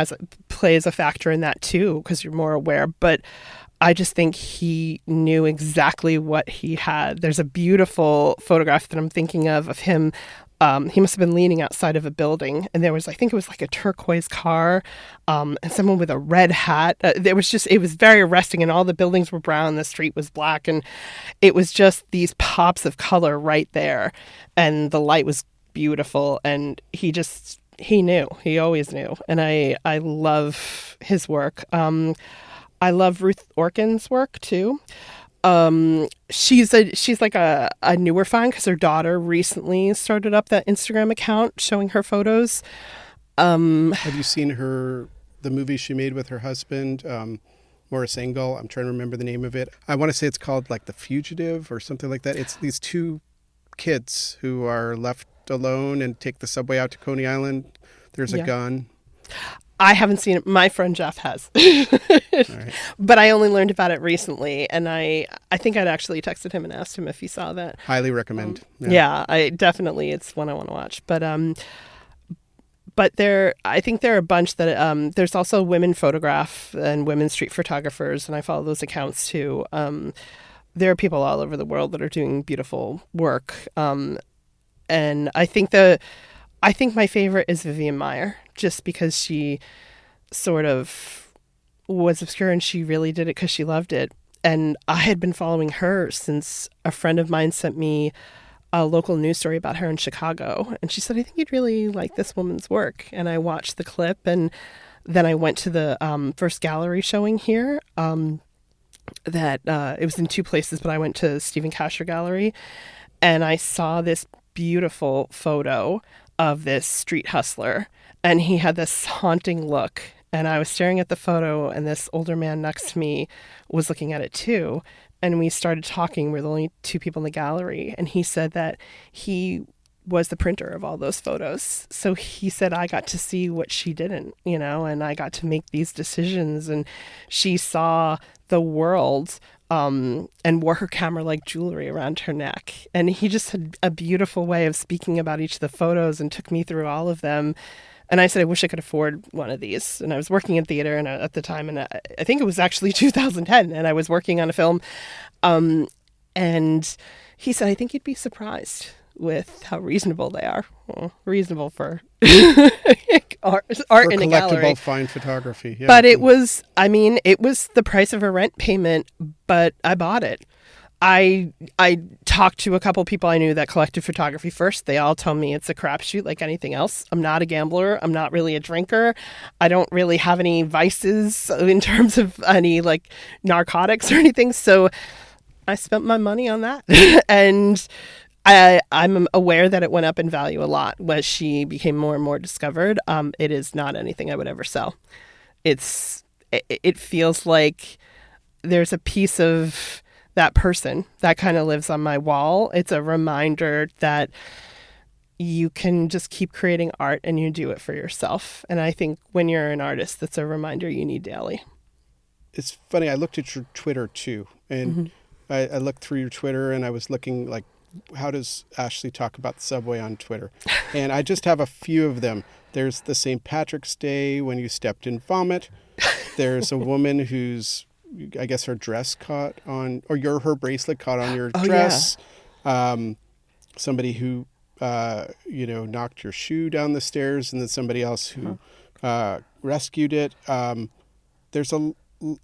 plays a factor in that too, because you're more aware. But I just think he knew exactly what he had. There's a beautiful photograph that I'm thinking of him. He must have been leaning outside of a building, and there was, I think it was like a turquoise car, and someone with a red hat. It was very arresting, and all the buildings were brown, the street was black, and it was just these pops of color right there, and the light was beautiful, and he knew. He always knew, and I love his work. I love Ruth Orkin's work too. She's like a newer find because her daughter recently started up that Instagram account showing her photos. Have you seen the movie she made with her husband, Maurice Engel? I'm trying to remember the name of it. I want to say it's called like The Fugitive or something like that. It's these two kids who are left alone and take the subway out to Coney Island. There's a gun. I haven't seen it. My friend Jeff has. Right. But I only learned about it recently, and I think I'd actually texted him and asked him if he saw that. Highly recommend. It's one I want to watch. But I think there are a bunch that there's also women photograph and women street photographers, and I follow those accounts too. There are people all over the world that are doing beautiful work, and I think my favorite is Vivian Maier, just because she sort of was obscure and she really did it because she loved it. And I had been following her since a friend of mine sent me a local news story about her in Chicago. And she said, I think you'd really like this woman's work. And I watched the clip, and then I went to the first gallery showing here. It was in two places, but I went to Stephen Kasher Gallery, and I saw this beautiful photo of this street hustler, and he had this haunting look, and I was staring at the photo, and this older man next to me was looking at it too, and we started talking. We're the only two people in the gallery, and he said that he was the printer of all those photos. So he said, I got to see what she didn't, and I got to make these decisions, and she saw the world and wore her camera-like jewelry around her neck. And he just had a beautiful way of speaking about each of the photos and took me through all of them. And I said, I wish I could afford one of these. And I was working in theater at the time, and I think it was actually 2010, and I was working on a film. And he said, I think you'd be surprised with how reasonable they are. Well, reasonable for art for in a gallery. Collectible fine photography. Yeah. But it was the price of a rent payment, but I bought it. I talked to a couple people I knew that collected photography first. They all tell me it's a crapshoot like anything else. I'm not a gambler. I'm not really a drinker. I don't really have any vices in terms of any like narcotics or anything. So I spent my money on that. And I'm aware that it went up in value a lot as she became more and more discovered. It is not anything I would ever sell. It feels like there's a piece of that person that kind of lives on my wall. It's a reminder that you can just keep creating art and you do it for yourself. And I think when you're an artist, that's a reminder you need daily. It's funny. I looked at your Twitter too, and I looked through your Twitter, and I was looking like, how does Ashley talk about the subway on Twitter? And I just have a few of them. There's the St. Patrick's Day when you stepped in vomit. There's a woman who's, I guess her dress caught on, or her bracelet caught on your dress. Yeah. Somebody who, knocked your shoe down the stairs, and then somebody else who rescued it. There's a,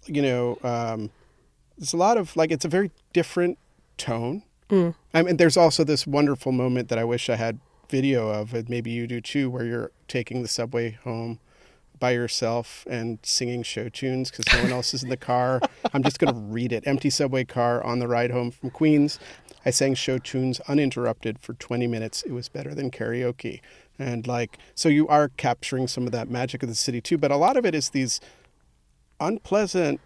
there's a lot of, like, it's a very different tone. I mean, there's also this wonderful moment that I wish I had video of, and maybe you do too, where you're taking the subway home by yourself and singing show tunes because no one else is in the car. I'm just going to read it. Empty subway car on the ride home from Queens. I sang show tunes uninterrupted for 20 minutes. It was better than karaoke. And so you are capturing some of that magic of the city too, but a lot of it is these unpleasant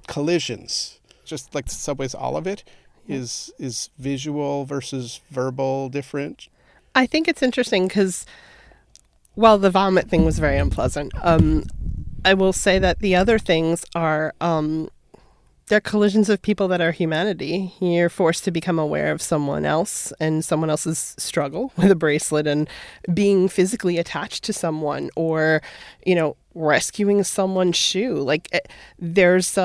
collisions. Just like the subways, all of it is visual versus verbal different. I think it's interesting because while the vomit thing was very unpleasant, I will say that the other things are they're collisions of people that are humanity. You're forced to become aware of someone else and someone else's struggle with a bracelet and being physically attached to someone, or, rescuing someone's shoe. Like there's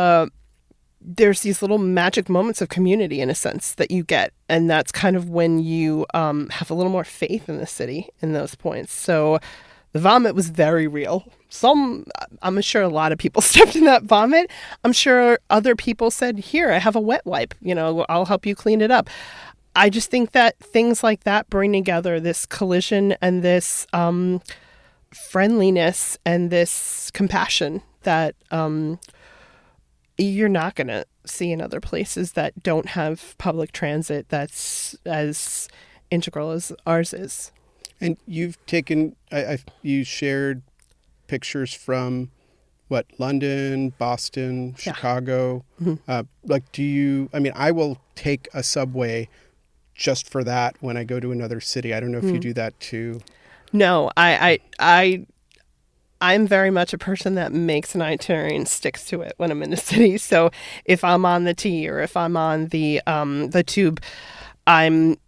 these little magic moments of community, in a sense, that you get. And that's kind of when you have a little more faith in the city in those points. So the vomit was very real. I'm sure a lot of people stepped in that vomit. I'm sure other people said, here, I have a wet wipe. I'll help you clean it up. I just think that things like that bring together this collision and this friendliness and this compassion that you're not going to see in other places that don't have public transit that's as integral as ours is. And you've taken, you shared pictures from London, Boston, Chicago. Mm-hmm. I will take a subway just for that when I go to another city. I don't know if you do that too. No, I'm very much a person that makes an itinerary and sticks to it when I'm in the city. So if I'm on the T or if I'm on the tube, I'm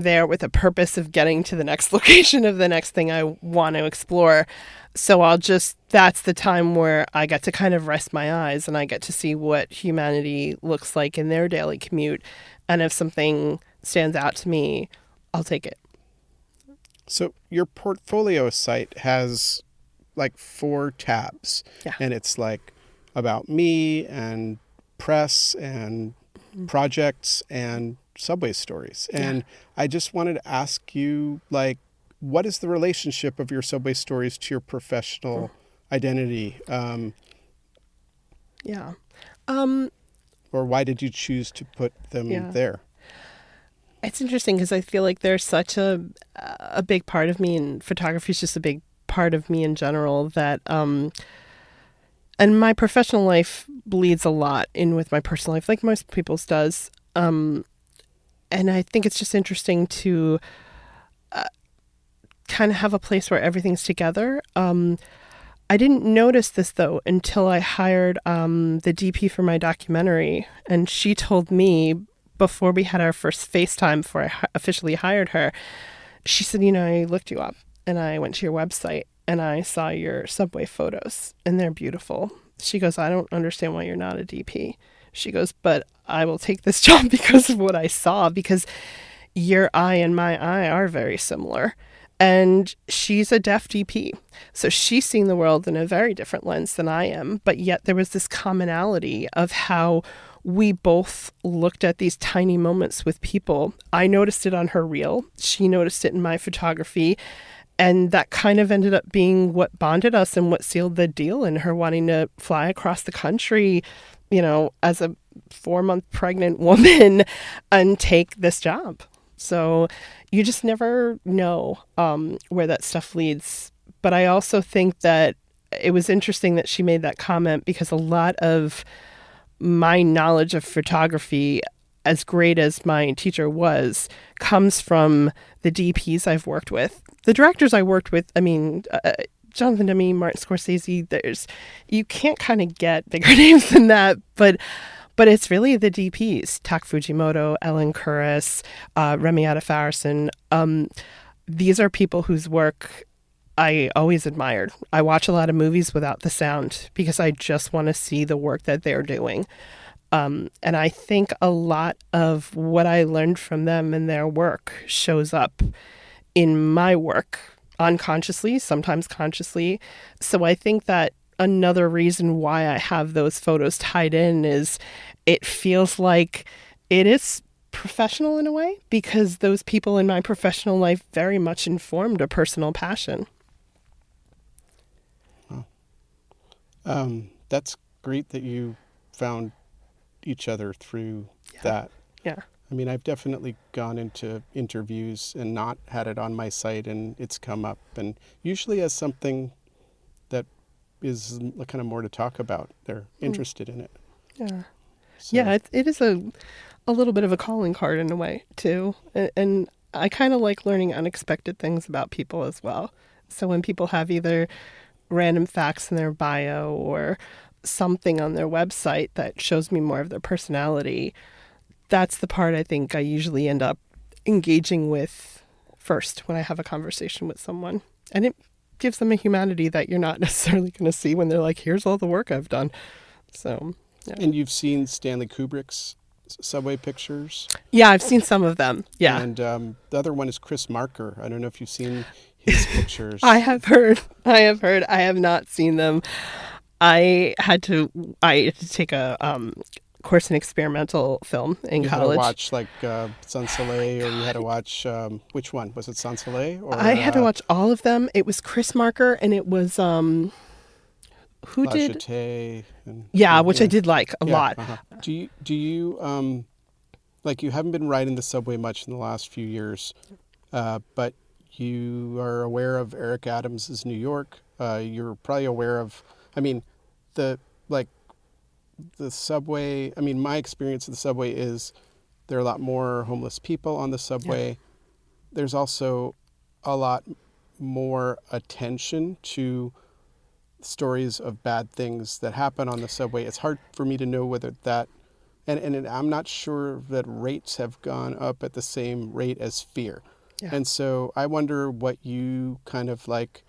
there with a purpose of getting to the next location of the next thing I want to explore. So that's the time where I get to kind of rest my eyes and I get to see what humanity looks like in their daily commute. And if something stands out to me, I'll take it. So your portfolio site has 4 tabs, and it's about me and press and projects and subway stories. And I just wanted to ask you, what is the relationship of your subway stories to your professional identity? Or why did you choose to put them there? It's interesting because I feel like there's such a big part of me, and photography is just a big part of me in general, that and my professional life bleeds a lot in with my personal life, like most people's does. And I think it's just interesting to kind of have a place where everything's together. I didn't notice this, though, until I hired the DP for my documentary. And she told me before we had our first FaceTime, before I officially hired her, she said, I looked you up and I went to your website and I saw your subway photos and they're beautiful. She goes, I don't understand why you're not a DP. She goes, but I will take this job because of what I saw, because your eye and my eye are very similar. And she's a deaf DP. So she's seeing the world in a very different lens than I am. But yet there was this commonality of how we both looked at these tiny moments with people. I noticed it on her reel. She noticed it in my photography. And that kind of ended up being what bonded us and what sealed the deal in her wanting to fly across the country, as a 4-month pregnant woman and take this job. So you just never know where that stuff leads. But I also think that it was interesting that she made that comment, because a lot of my knowledge of photography as great as my teacher was, comes from the DPs I've worked with. The directors I worked with, I mean, Jonathan Demme, Martin Scorsese, you can't kind of get bigger names than that, but it's really the DPs, Tak Fujimoto, Ellen Kuras, Remy Farison. These are people whose work I always admired. I watch a lot of movies without the sound because I just want to see the work that they're doing. And I think a lot of what I learned from them and their work shows up in my work unconsciously, sometimes consciously. So I think that another reason why I have those photos tied in is it feels like it is professional in a way because those people in my professional life very much informed a personal passion. That's great that you found each other through that. Yeah. I mean, I've definitely gone into interviews and not had it on my site, and it's come up, and usually as something that is kind of more to talk about. They're interested in it. Yeah. So. Yeah, it is a little bit of a calling card in a way, too. And I kind of like learning unexpected things about people as well. So when people have either random facts in their bio or something on their website that shows me more of their personality, that's the part I think I usually end up engaging with first when I have a conversation with someone. And it gives them a humanity that you're not necessarily going to see when they're like, here's all the work I've done. So, yeah. And you've seen Stanley Kubrick's subway pictures? Yeah, I've seen some of them. Yeah. And the other one is Chris Marker. I don't know if you've seen his pictures. I have heard. I have not seen them. I had to take a course in experimental film in college. You had to watch like Sans Soleil, or you had to watch, which one? Was it Sans Soleil? Or, I had to watch all of them. It was Chris Marker, and it was, who La did? Jetée Which I did like a lot. Uh-huh. Do you, like, you haven't been riding the subway much in the last few years, but you are aware of Eric Adams's New York. You're probably aware of, I mean, the subway. I mean, my experience of the subway is there are a lot more homeless people on the subway. Yeah. There's also a lot more attention to stories of bad things that happen on the subway. It's hard for me to know whether that, and I'm not sure that rates have gone up at the same rate as fear. Yeah. And so I wonder what you kind of like,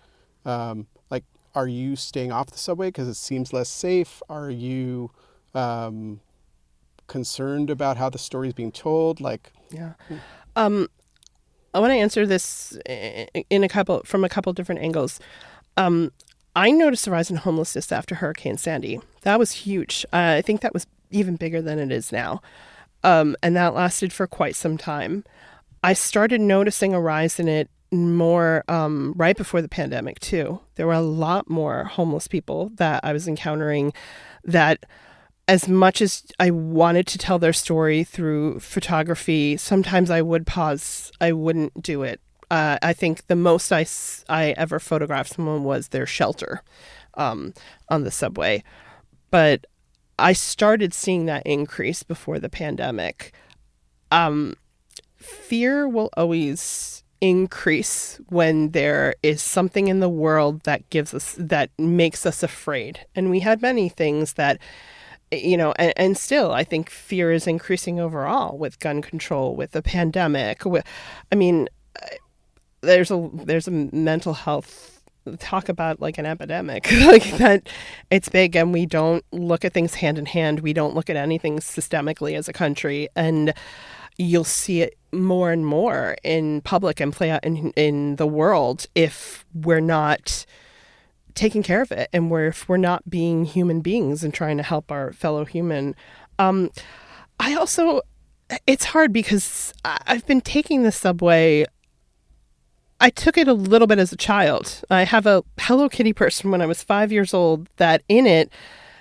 are you staying off the subway because it seems less safe? Are you concerned about how the story is being told? Like, yeah. I want to answer this from a couple different angles. I noticed a rise in homelessness after Hurricane Sandy. That was huge. I think that was even bigger than it is now. And that lasted for quite some time. I started noticing a rise in it more right before the pandemic, too. There were a lot more homeless people that I was encountering that, as much as I wanted to tell their story through photography, sometimes I would pause. I wouldn't do it. I think the most I ever photographed someone was their shelter on the subway. But I started seeing that increase before the pandemic. Fear will always increase when there is something in the world that makes us afraid. And we had many things that, and still I think fear is increasing overall with gun control, with the pandemic. There's a mental health talk about like an epidemic, like that. It's big, and we don't look at things hand in hand. We don't look at anything systemically as a country, and you'll see it more and more in public and play out in the world if we're not taking care of it, and if we're not being human beings and trying to help our fellow human. It's hard because I've been taking the subway. I took it a little bit as a child. I have a Hello Kitty purse from when I was 5 years old that in it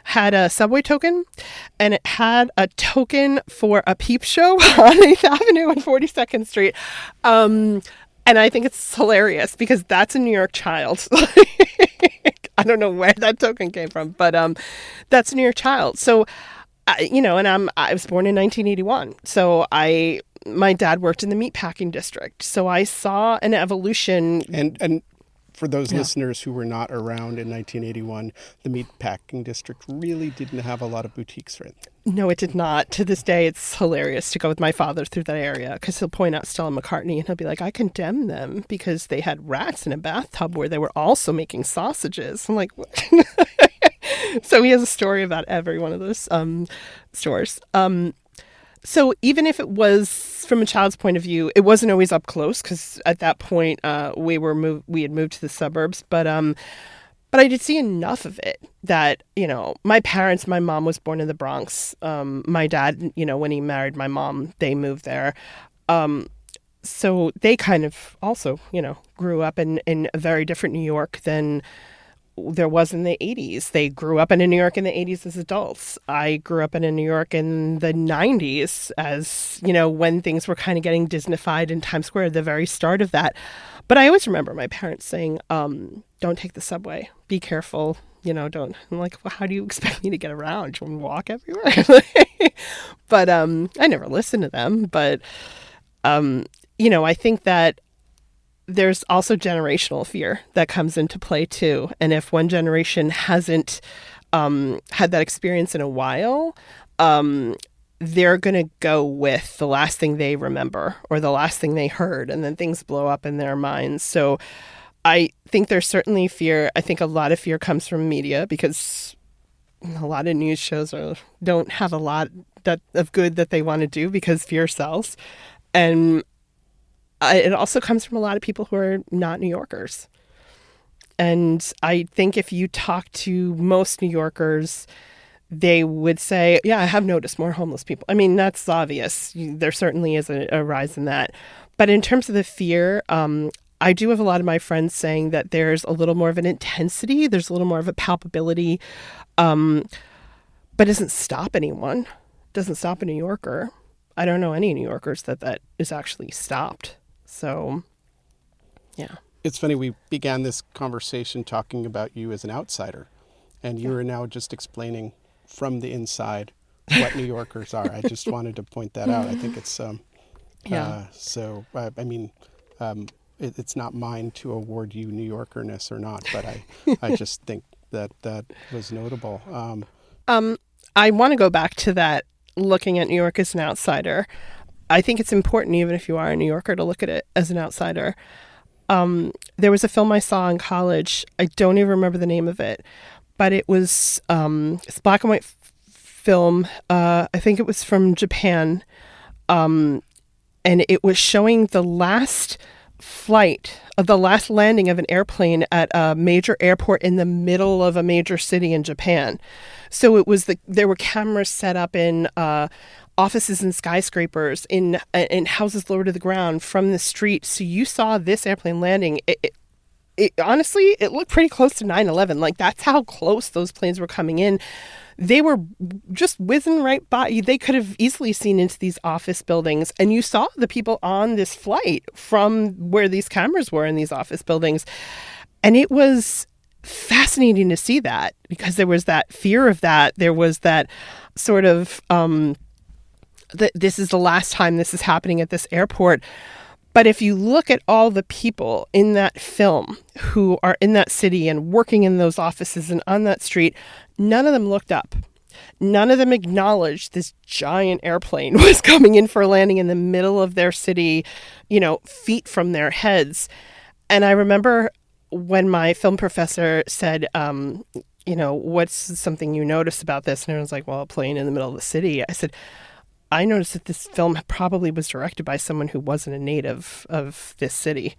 had a subway token, and it had a token for a peep show on 8th Avenue and 42nd Street. And I think it's hilarious because that's a New York child. I don't know where that token came from, but that's a New York child. So I was born in 1981. So my dad worked in the meatpacking district. So I saw an evolution. And for those listeners who were not around in 1981, the meatpacking district really didn't have a lot of boutiques, right? No, it did not. To this day, it's hilarious to go with my father through that area because he'll point out Stella McCartney and he'll be like, I condemn them because they had rats in a bathtub where they were also making sausages. I'm like, what? So he has a story about every one of those stores. So even if it was from a child's point of view, it wasn't always up close because at that point we had moved to the suburbs. But I did see enough of it that, my mom was born in the Bronx. My dad, when he married my mom, they moved there. So they kind of also, grew up in a very different New York than there was in the 80s. They grew up in New York in the 80s as adults. I grew up in New York in the 90s as, when things were kind of getting Disneyfied in Times Square, the very start of that. But I always remember my parents saying, don't take the subway. Be careful. Don't. I'm like, well, how do you expect me to get around? Do you want me to walk everywhere? But I never listened to them. But, I think that there's also generational fear that comes into play too. And if one generation hasn't had that experience in a while, they're going to go with the last thing they remember or the last thing they heard, and then things blow up in their minds. So I think there's certainly fear. I think a lot of fear comes from media because a lot of news shows don't have a lot of good that they want to do because fear sells. And it also comes from a lot of people who are not New Yorkers. And I think if you talk to most New Yorkers, they would say, yeah, I have noticed more homeless people. I mean, that's obvious. There certainly is a rise in that. But in terms of the fear, I do have a lot of my friends saying that there's a little more of an intensity. There's a little more of a palpability, but it doesn't stop anyone. It doesn't stop a New Yorker. I don't know any New Yorkers that is actually stopped. So, yeah. It's funny, we began this conversation talking about you as an outsider, and you are now just explaining from the inside what New Yorkers are. I just wanted to point that out. I think it's, it's not mine to award you New Yorkerness or not, but I just think that was notable. I want to go back to that, looking at New York as an outsider. I think it's important, even if you are a New Yorker, to look at it as an outsider. There was a film I saw in college. I don't even remember the name of it, but it was it's a black and white film. I think it was from Japan, and it was showing the last landing of an airplane at a major airport in the middle of a major city in Japan. So there were cameras set up in offices and skyscrapers, in houses lower to the ground from the street. So you saw this airplane landing. It honestly, it looked pretty close to 9/11. Like, that's how close those planes were coming in. They were just whizzing right by. They could have easily seen into these office buildings, and you saw the people on this flight from where these cameras were in these office buildings. And it was fascinating to see that, because there was that fear of that. There was that sort of, this is the last time this is happening at this airport. But if you look at all the people in that film who are in that city and working in those offices and on that street, none of them looked up. None of them acknowledged this giant airplane was coming in for a landing in the middle of their city, feet from their heads. And I remember when my film professor said, what's something you noticed about this? And everyone's like, well, a plane in the middle of the city. I said, I noticed that this film probably was directed by someone who wasn't a native of this city.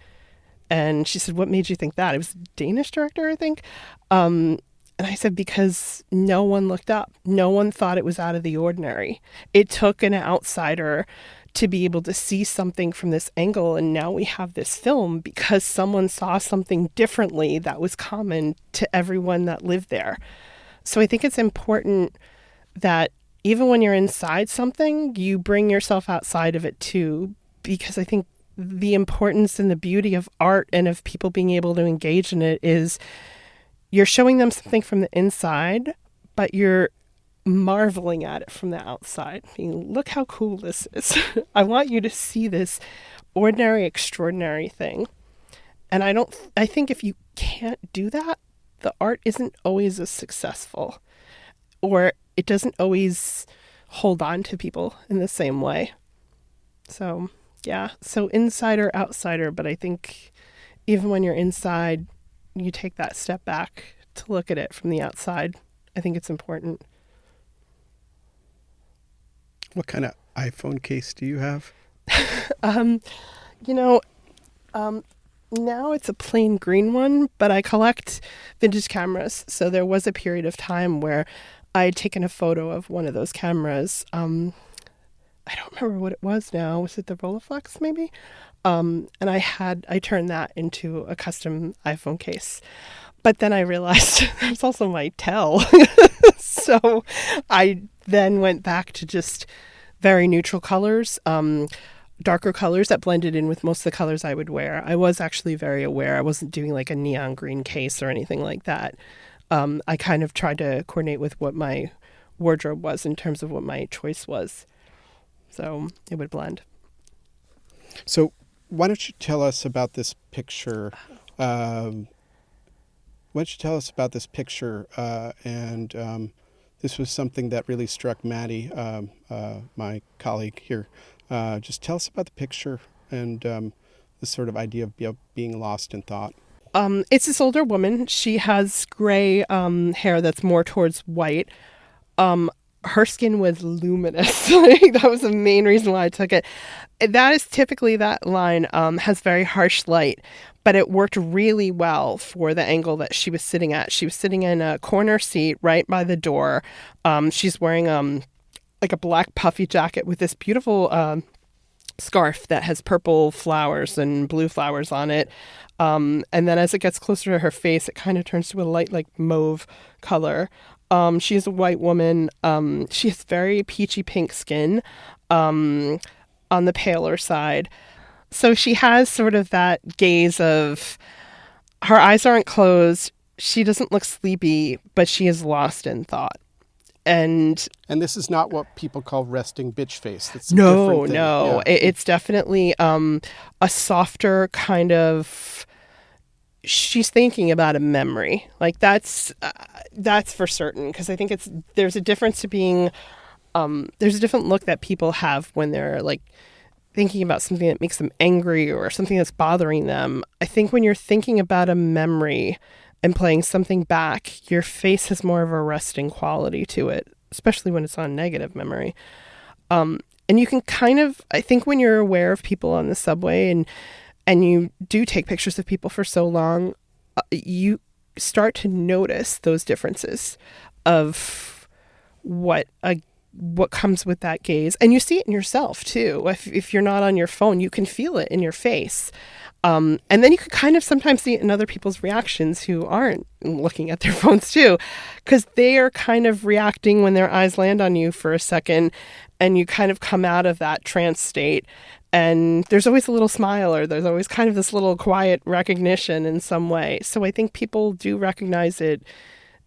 And she said, what made you think that? It was a Danish director, I think. And I said, because no one looked up. No one thought it was out of the ordinary. It took an outsider to be able to see something from this angle. And now we have this film because someone saw something differently that was common to everyone that lived there. So I think it's important that even when you're inside something, you bring yourself outside of it too, because I think the importance and the beauty of art and of people being able to engage in it is you're showing them something from the inside, but you're marveling at it from the outside. Being, look how cool this is. I want you to see this ordinary, extraordinary thing. And I think if you can't do that, the art isn't always as successful, or it doesn't always hold on to people in the same way. So, yeah. So insider, outsider, but I think even when you're inside, you take that step back to look at it from the outside. I think it's important. What kind of iPhone case do you have? You know, now it's a plain green one, but I collect vintage cameras. So there was a period of time where I had taken a photo of one of those cameras. I don't remember what it was now. Was it the Rolleiflex maybe? And I turned that into a custom iPhone case. But then I realized there's also my tell. So I then went back to just very neutral colors, darker colors that blended in with most of the colors I would wear. I was actually very aware. I wasn't doing like a neon green case or anything like that. I kind of tried to coordinate with what my wardrobe was in terms of what my choice was. So it would blend. So why don't you tell us about this picture? And this was something that really struck Maddie, my colleague here. Just tell us about the picture and the sort of idea of being lost in thought. It's this older woman. She has gray hair that's more towards white. Her skin was luminous. That was the main reason why I took it. That is typically, that line has very harsh light, but it worked really well for the angle that she was sitting at. She was sitting in a corner seat right by the door. She's wearing like a black puffy jacket with this beautiful scarf that has purple flowers and blue flowers on it. And then as it gets closer to her face, it kind of turns to a light like mauve color. She's a white woman. She has very peachy pink skin on the paler side. So she has sort of that gaze of, her eyes aren't closed. She doesn't look sleepy, but she is lost in thought. And this is not what people call resting bitch face. That's a different thing. No. Yeah. It's definitely a softer kind of, she's thinking about a memory. Like that's for certain. Because I think there's a difference to being, there's a different look that people have when they're like thinking about something that makes them angry or something that's bothering them. I think when you're thinking about a memory and playing something back, your face has more of a resting quality to it, especially when it's on negative memory. And you can kind of, I think when you're aware of people on the subway and you do take pictures of people for so long, you start to notice those differences of what comes with that gaze. And you see it in yourself too. If you're not on your phone, you can feel it in your face. And then you can kind of sometimes see it in other people's reactions who aren't looking at their phones too, because they are kind of reacting when their eyes land on you for a second and you kind of come out of that trance state. And there's always a little smile, or there's always kind of this little quiet recognition in some way. So I think people do recognize it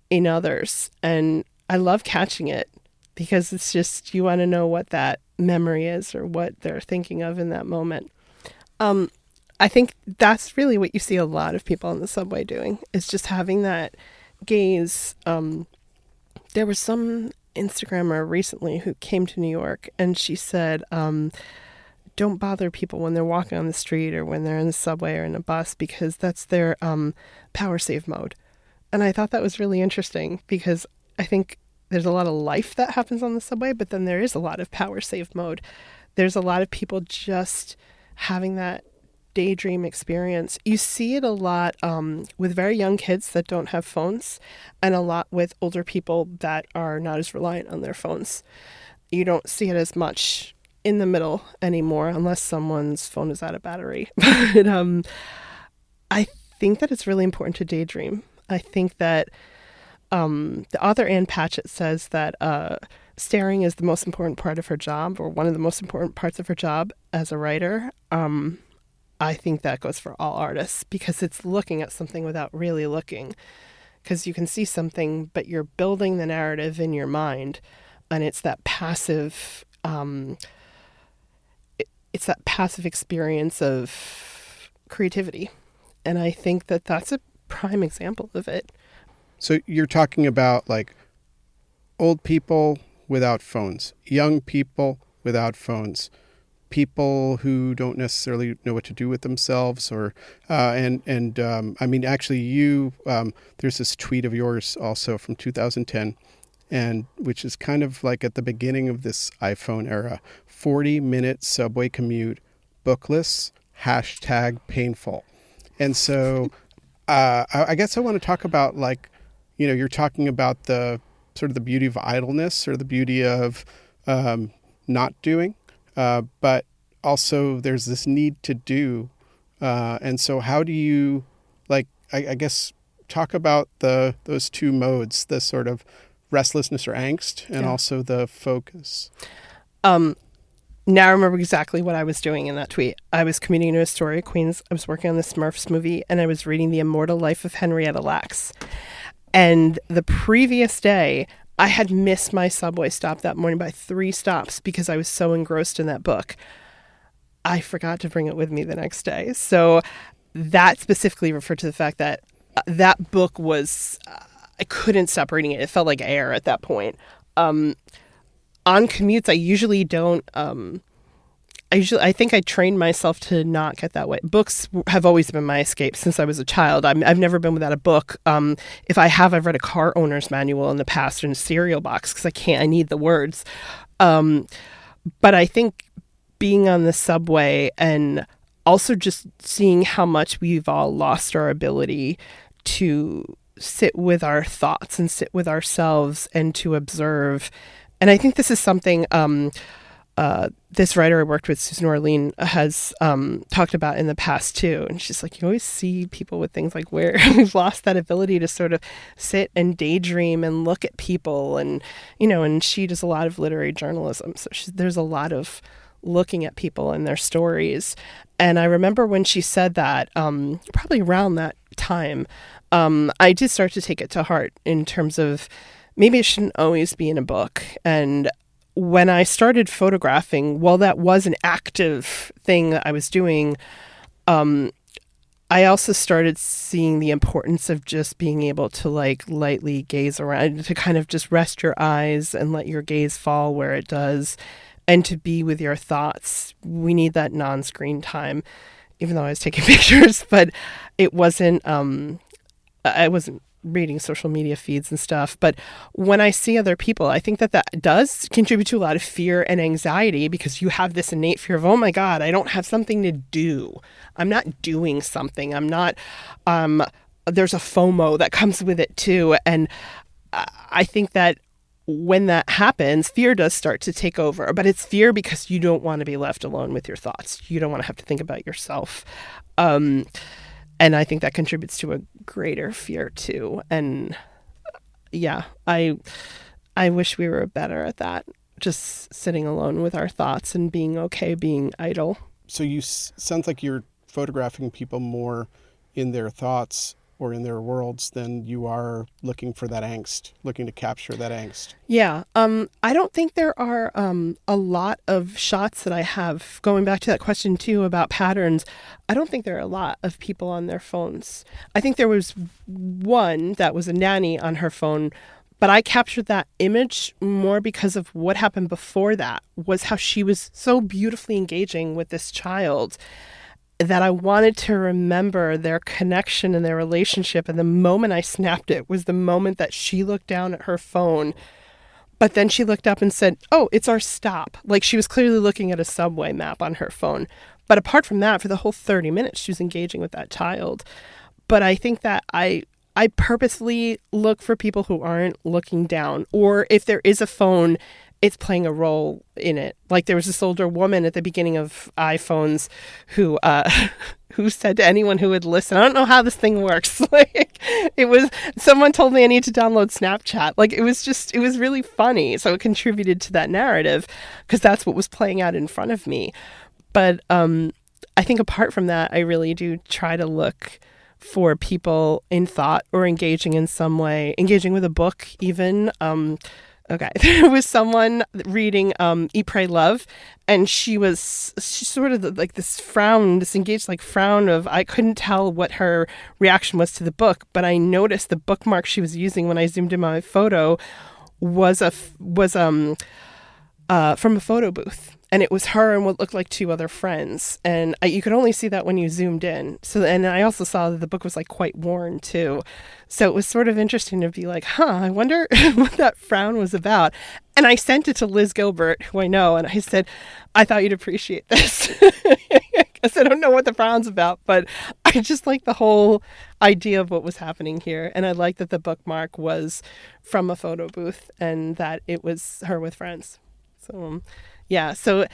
in others. And I love catching it because it's just, you want to know what that memory is or what they're thinking of in that moment. I think that's really what you see a lot of people on the subway doing, is just having that gaze. There was some Instagrammer recently who came to New York and she said, don't bother people when they're walking on the street or when they're in the subway or in a bus, because that's their power save mode. And I thought that was really interesting because I think there's a lot of life that happens on the subway, but then there is a lot of power save mode. There's a lot of people just having that daydream experience. You see it a lot with very young kids that don't have phones, and a lot with older people that are not as reliant on their phones. You don't see it as much in the middle anymore unless someone's phone is out of battery. But I think that it's really important to daydream. I think that the author Ann Patchett says that staring is the most important part of her job, or one of the most important parts of her job as a writer. I think that goes for all artists because it's looking at something without really looking. because you can see something, but you're building the narrative in your mind, and it's that passive it's that passive experience of creativity. And I think that that's a prime example of it. So you're talking about like old people without phones, young people without phones, people who don't necessarily know what to do with themselves, or I mean, actually, there's this tweet of yours also from 2010, and which is kind of like at the beginning of this iPhone era: 40-minute subway commute, bookless, #painful. And so I guess I want to talk about, like, you're talking about the sort of the beauty of idleness, or the beauty of not doing, but also there's this need to do. And so how do you, like, I guess, talk about those two modes, the sort of restlessness or angst, and also the focus? Now I remember exactly what I was doing in that tweet. I was commuting to Astoria, Queens. I was working on the Smurfs movie, and I was reading The Immortal Life of Henrietta Lacks. And the previous day, I had missed my subway stop that morning by 3 stops because I was so engrossed in that book. I forgot to bring it with me the next day. So that specifically referred to the fact that that book was, I couldn't stop reading it. It felt like air at that point. On commutes, I usually don't, I think I trained myself to not get that way. Books have always been my escape since I was a child. I've never been without a book. If I have, I've read a car owner's manual in the past, or in a cereal box, because I need the words. But I think being on the subway, and also just seeing how much we've all lost our ability to sit with our thoughts and sit with ourselves and to observe. And I think this is something this writer I worked with, Susan Orlean, has talked about in the past too. And she's like, you always see people with things like where we've lost that ability to sort of sit and daydream and look at people. And, and she does a lot of literary journalism. So there's a lot of looking at people and their stories. And I remember when she said that, probably around that time, I did start to take it to heart in terms of, maybe it shouldn't always be in a book. And when I started photographing, while that was an active thing that I was doing, I also started seeing the importance of just being able to, like, lightly gaze around, to kind of just rest your eyes and let your gaze fall where it does, and to be with your thoughts. We need that non-screen time, even though I was taking pictures, but it wasn't, I wasn't reading social media feeds and stuff. But when I see other people, I think that does contribute to a lot of fear and anxiety, because you have this innate fear of, oh my God, I don't have something to do. I'm not doing something. I'm not, there's a FOMO that comes with it too. And I think that when that happens, fear does start to take over, but it's fear because you don't want to be left alone with your thoughts. You don't want to have to think about yourself. And I think that contributes to a greater fear too. And yeah, I wish we were better at that. Just sitting alone with our thoughts and being okay being idle. So sounds like you're photographing people more in their thoughts or in their worlds than you are looking for that angst, looking to capture that angst. Yeah. I don't think there are a lot of shots that I have, going back to that question too about patterns. I don't think there are a lot of people on their phones. I think there was one that was a nanny on her phone, but I captured that image more because of what happened before that, was how she was so beautifully engaging with this child, that I wanted to remember their connection and their relationship. And the moment I snapped it was the moment that she looked down at her phone, but then she looked up and said, oh, it's our stop. Like, she was clearly looking at a subway map on her phone. But apart from that, for the whole 30 minutes, she was engaging with that child. But I think that I purposely look for people who aren't looking down, or if there is a phone, it's playing a role in it. Like, there was this older woman at the beginning of iPhones who said to anyone who would listen, I don't know how this thing works. Like, someone told me I need to download Snapchat. Like, it was really funny. So it contributed to that narrative because that's what was playing out in front of me. But I think apart from that, I really do try to look for people in thought or engaging in some way, engaging with a book even. Okay, there was someone reading Eat, Pray, Love, and she sort of like this frown, this engaged like frown of, I couldn't tell what her reaction was to the book, but I noticed the bookmark she was using when I zoomed in my photo was from a photo booth. And it was her and what looked like two other friends. And you could only see that when you zoomed in. So, and I also saw that the book was like quite worn too. So it was sort of interesting to be like, I wonder what that frown was about. And I sent it to Liz Gilbert, who I know, and I said, I thought you'd appreciate this. Because I don't know what the frown's about, but I just like the whole idea of what was happening here. And I like that the bookmark was from a photo booth and that it was her with friends. So... yeah, so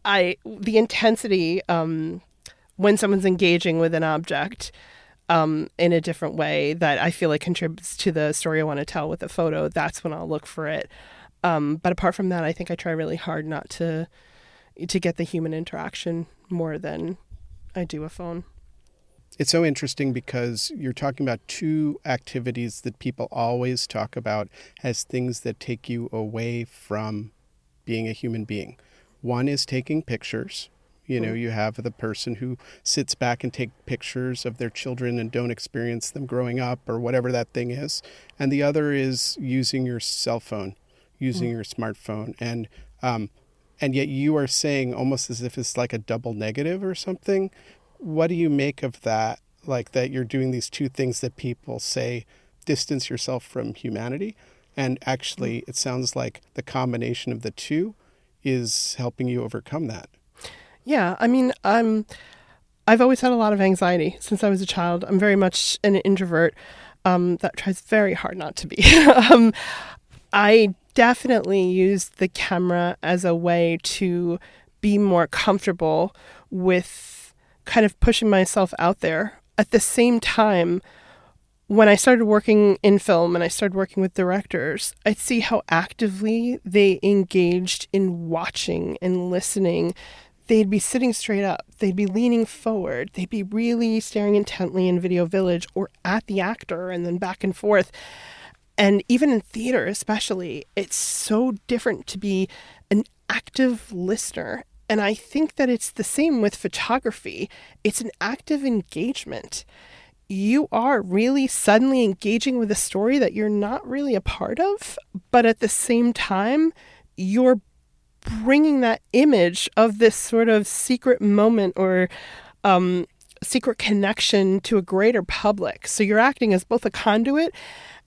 the intensity when someone's engaging with an object in a different way that I feel like contributes to the story I want to tell with a photo, that's when I'll look for it. But apart from that, I think I try really hard not to get the human interaction more than I do a phone. It's so interesting because you're talking about two activities that people always talk about as things that take you away from being a human being. One is taking pictures. You have the person who sits back and take pictures of their children and don't experience them growing up or whatever that thing is. And the other is using your cell phone, using your smartphone. And yet you are saying almost as if it's like a double negative or something. What do you make of that? Like that you're doing these two things that people say distance yourself from humanity. And actually, it sounds like the combination of the two is helping you overcome that. Yeah, I mean, I've always had a lot of anxiety since I was a child. I'm very much an introvert that tries very hard not to be. I definitely used the camera as a way to be more comfortable with kind of pushing myself out there. At the same time, when I started working in film and I started working with directors, I'd see how actively they engaged in watching and listening. They'd be sitting straight up. They'd be leaning forward. They'd be really staring intently in Video Village or at the actor and then back and forth. And even in theater especially, it's so different to be an active listener. And I think that it's the same with photography. It's an active engagement. You are really suddenly engaging with a story that you're not really a part of, but at the same time, you're bringing that image of this sort of secret moment or secret connection to a greater public. So you're acting as both a conduit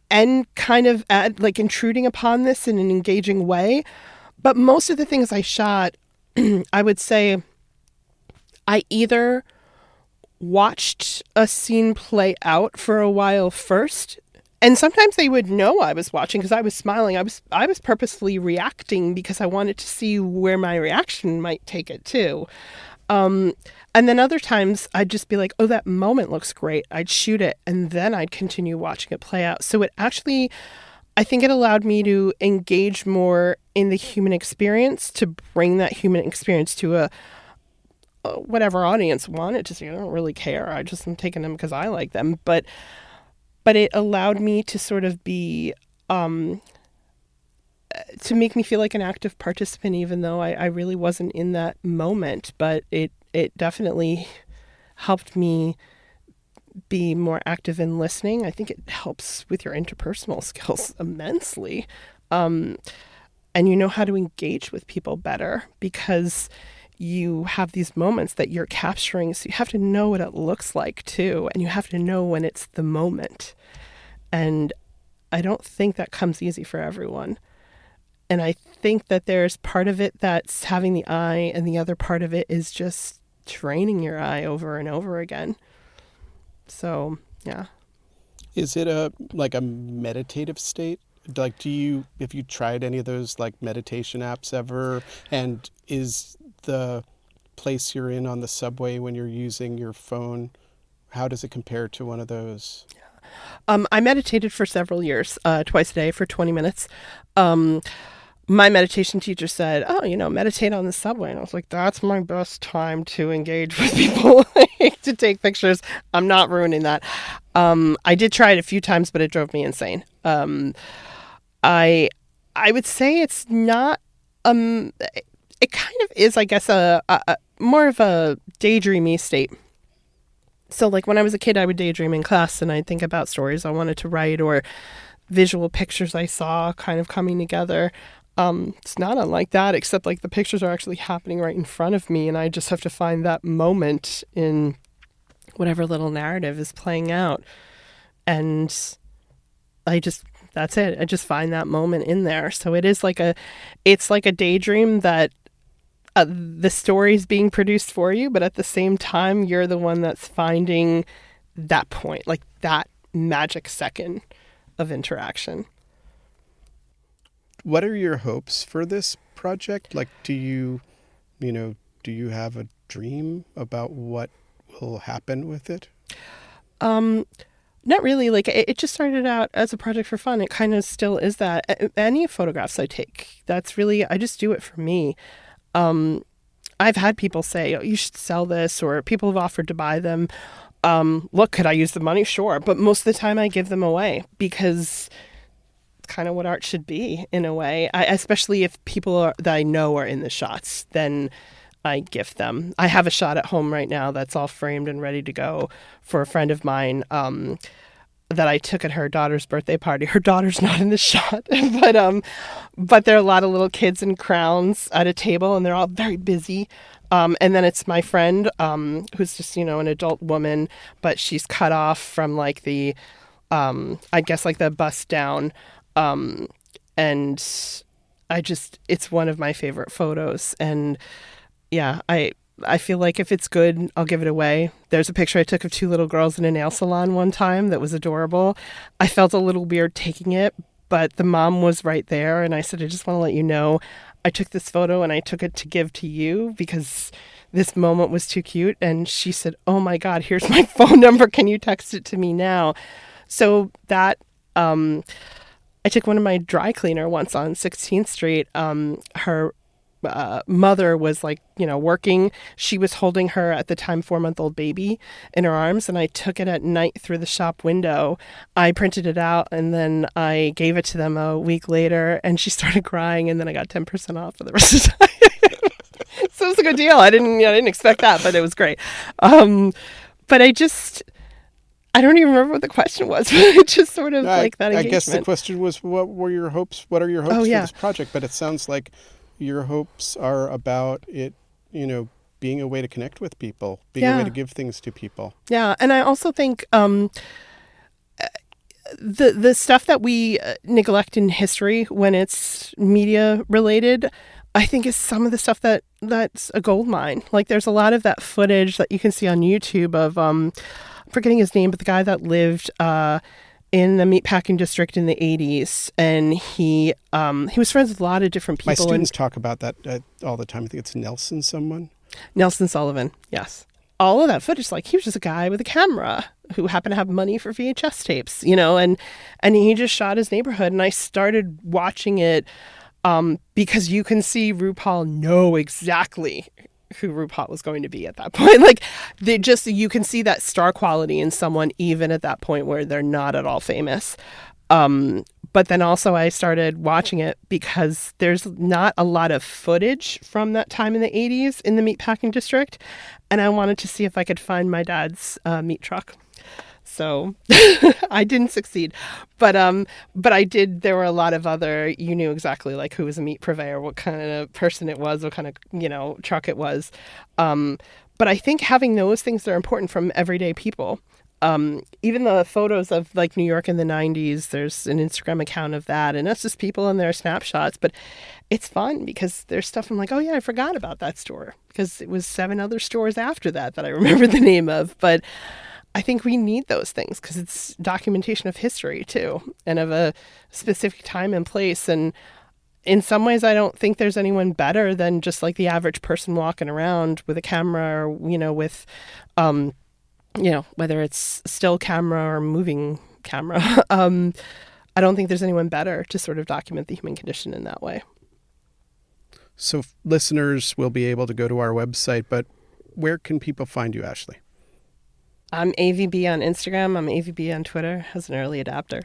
and kind of intruding upon this in an engaging way. But most of the things I shot, I would say I either watched a scene play out for a while first, and sometimes they would know I was watching because I was smiling. I was purposefully reacting because I wanted to see where my reaction might take it too. And then other times I'd just be like, oh, that moment looks great. I'd shoot it and then I'd continue watching it play out. So it actually, I think it allowed me to engage more in the human experience, to bring that human experience to a whatever audience wanted to see. I don't really care. I just am taking them because I like them. But it allowed me to sort of be, to make me feel like an active participant, even though I really wasn't in that moment. But it definitely helped me be more active in listening. I think it helps with your interpersonal skills immensely. And you know how to engage with people better because you have these moments that you're capturing. So you have to know what it looks like too. And you have to know when it's the moment. And I don't think that comes easy for everyone. And I think that there's part of it that's having the eye, and the other part of it is just training your eye over and over again. So, yeah. Is it a meditative state? Like, have you tried any of those like meditation apps ever? And is the place you're in on the subway when you're using your phone, how does it compare to one of those? I meditated for several years, twice a day for 20 minutes. my meditation teacher said, oh, meditate on the subway. And I was like, that's my best time to engage with people, to take pictures. I'm not ruining that. I did try it a few times, but it drove me insane. I would say it's not, it kind of is, I guess, a more of a daydreamy state. So like when I was a kid, I would daydream in class and I'd think about stories I wanted to write or visual pictures I saw kind of coming together. It's not unlike that, except like the pictures are actually happening right in front of me and I just have to find that moment in whatever little narrative is playing out. And that's it. I just find that moment in there. So it's like a daydream that the story's being produced for you, but at the same time, you're the one that's finding that point, like that magic second of interaction. What are your hopes for this project? Like, do you have a dream about what will happen with it? Not really. Like it just started out as a project for fun. It kind of still is that. Any photographs I take, that's really, I just do it for me. I've had people say, oh, you should sell this, or people have offered to buy them. Look, could I use the money? Sure. But most of the time I give them away because it's kind of what art should be in a way. Especially if people that I know are in the shots, then I gift them. I have a shot at home right now that's all framed and ready to go for a friend of mine, that I took at her daughter's birthday party. Her daughter's not in the shot, but there are a lot of little kids in crowns at a table and they're all very busy. And then it's my friend, who's just, an adult woman, but she's cut off from like the, I guess like the bust down. And it's one of my favorite photos. And yeah, I feel like if it's good, I'll give it away. There's a picture I took of two little girls in a nail salon one time that was adorable. I felt a little weird taking it, but the mom was right there. And I said, I just want to let you know, I took this photo and I took it to give to you because this moment was too cute. And she said, oh my God, here's my phone number. Can you text it to me now? So that, I took one of my dry cleaner once on 16th Street. Her mother was like, working. She was holding her at the time 4-month-old baby in her arms. And I took it at night through the shop window. I printed it out and then I gave it to them a week later and she started crying and then I got 10% off for the rest of the time. So it was a good deal. I didn't expect that, but it was great. But I don't even remember what the question was. It just sort of like that engagement. I guess the question was, what are your hopes for this project? But it sounds like your hopes are about it, being a way to connect with people, being a way to give things to people. Yeah. And I also think the stuff that we neglect in history when it's media related, I think is some of the stuff that's a gold mine. Like there's a lot of that footage that you can see on YouTube of, I'm forgetting his name, but the guy that lived in the meatpacking district in the 80s, and he was friends with a lot of different people. My students talk about that all the time. I think it's Nelson Sullivan, yes. All of that footage, like he was just a guy with a camera who happened to have money for VHS tapes, and he just shot his neighborhood. And I started watching it because you can see RuPaul know exactly who RuPaul was going to be at that point. Like you can see that star quality in someone even at that point where they're not at all famous. But then also I started watching it because there's not a lot of footage from that time in the 80s in the meatpacking district. And I wanted to see if I could find my dad's meat truck. So I didn't succeed, but I did. There were a lot of you knew exactly like who was a meat purveyor, what kind of person it was, what kind of, truck it was. But I think having those things that are important from everyday people, even the photos of like New York in the 90s, there's an Instagram account of that. And that's just people in their snapshots. But it's fun because there's stuff I'm like, oh yeah, I forgot about that store because it was 7 other stores after that I remember the name of. But I think we need those things because it's documentation of history too, and of a specific time and place. And in some ways, I don't think there's anyone better than just like the average person walking around with a camera or, with, whether it's still camera or moving camera. I don't think there's anyone better to sort of document the human condition in that way. So listeners will be able to go to our website, but where can people find you, Ashley? I'm AVB on Instagram. I'm AVB on Twitter as an early adapter.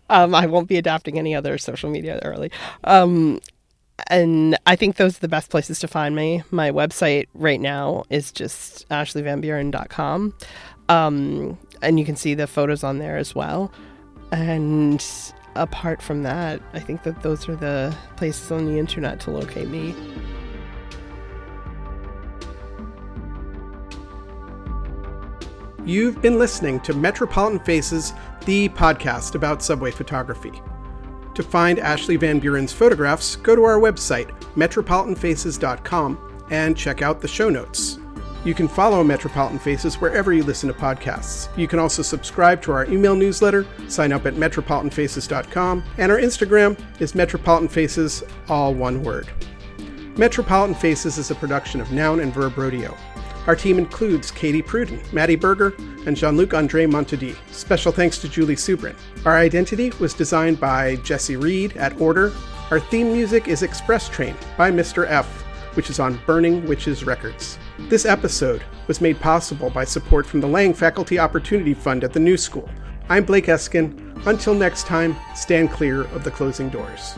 I won't be adapting any other social media early. And I think those are the best places to find me. My website right now is just ashleyvanburen.com. And you can see the photos on there as well. And apart from that, I think that those are the places on the internet to locate me. You've been listening to Metropolitan Faces, the podcast about subway photography. To find Ashley Van Buren's photographs, go to our website, metropolitanfaces.com, and check out the show notes. You can follow Metropolitan Faces wherever you listen to podcasts. You can also subscribe to our email newsletter, sign up at metropolitanfaces.com, and our Instagram is Metropolitan Faces, all one word. Metropolitan Faces is a production of Noun and Verb Rodeo. Our team includes Katie Pruden, Maddie Berger, and Jean-Luc Andre Montedi. Special thanks to Julie Subrin. Our identity was designed by Jesse Reed at Order. Our theme music is Express Train by Mr. F, which is on Burning Witches Records. This episode was made possible by support from the Lang Faculty Opportunity Fund at the New School. I'm Blake Eskin. Until next time, stand clear of the closing doors.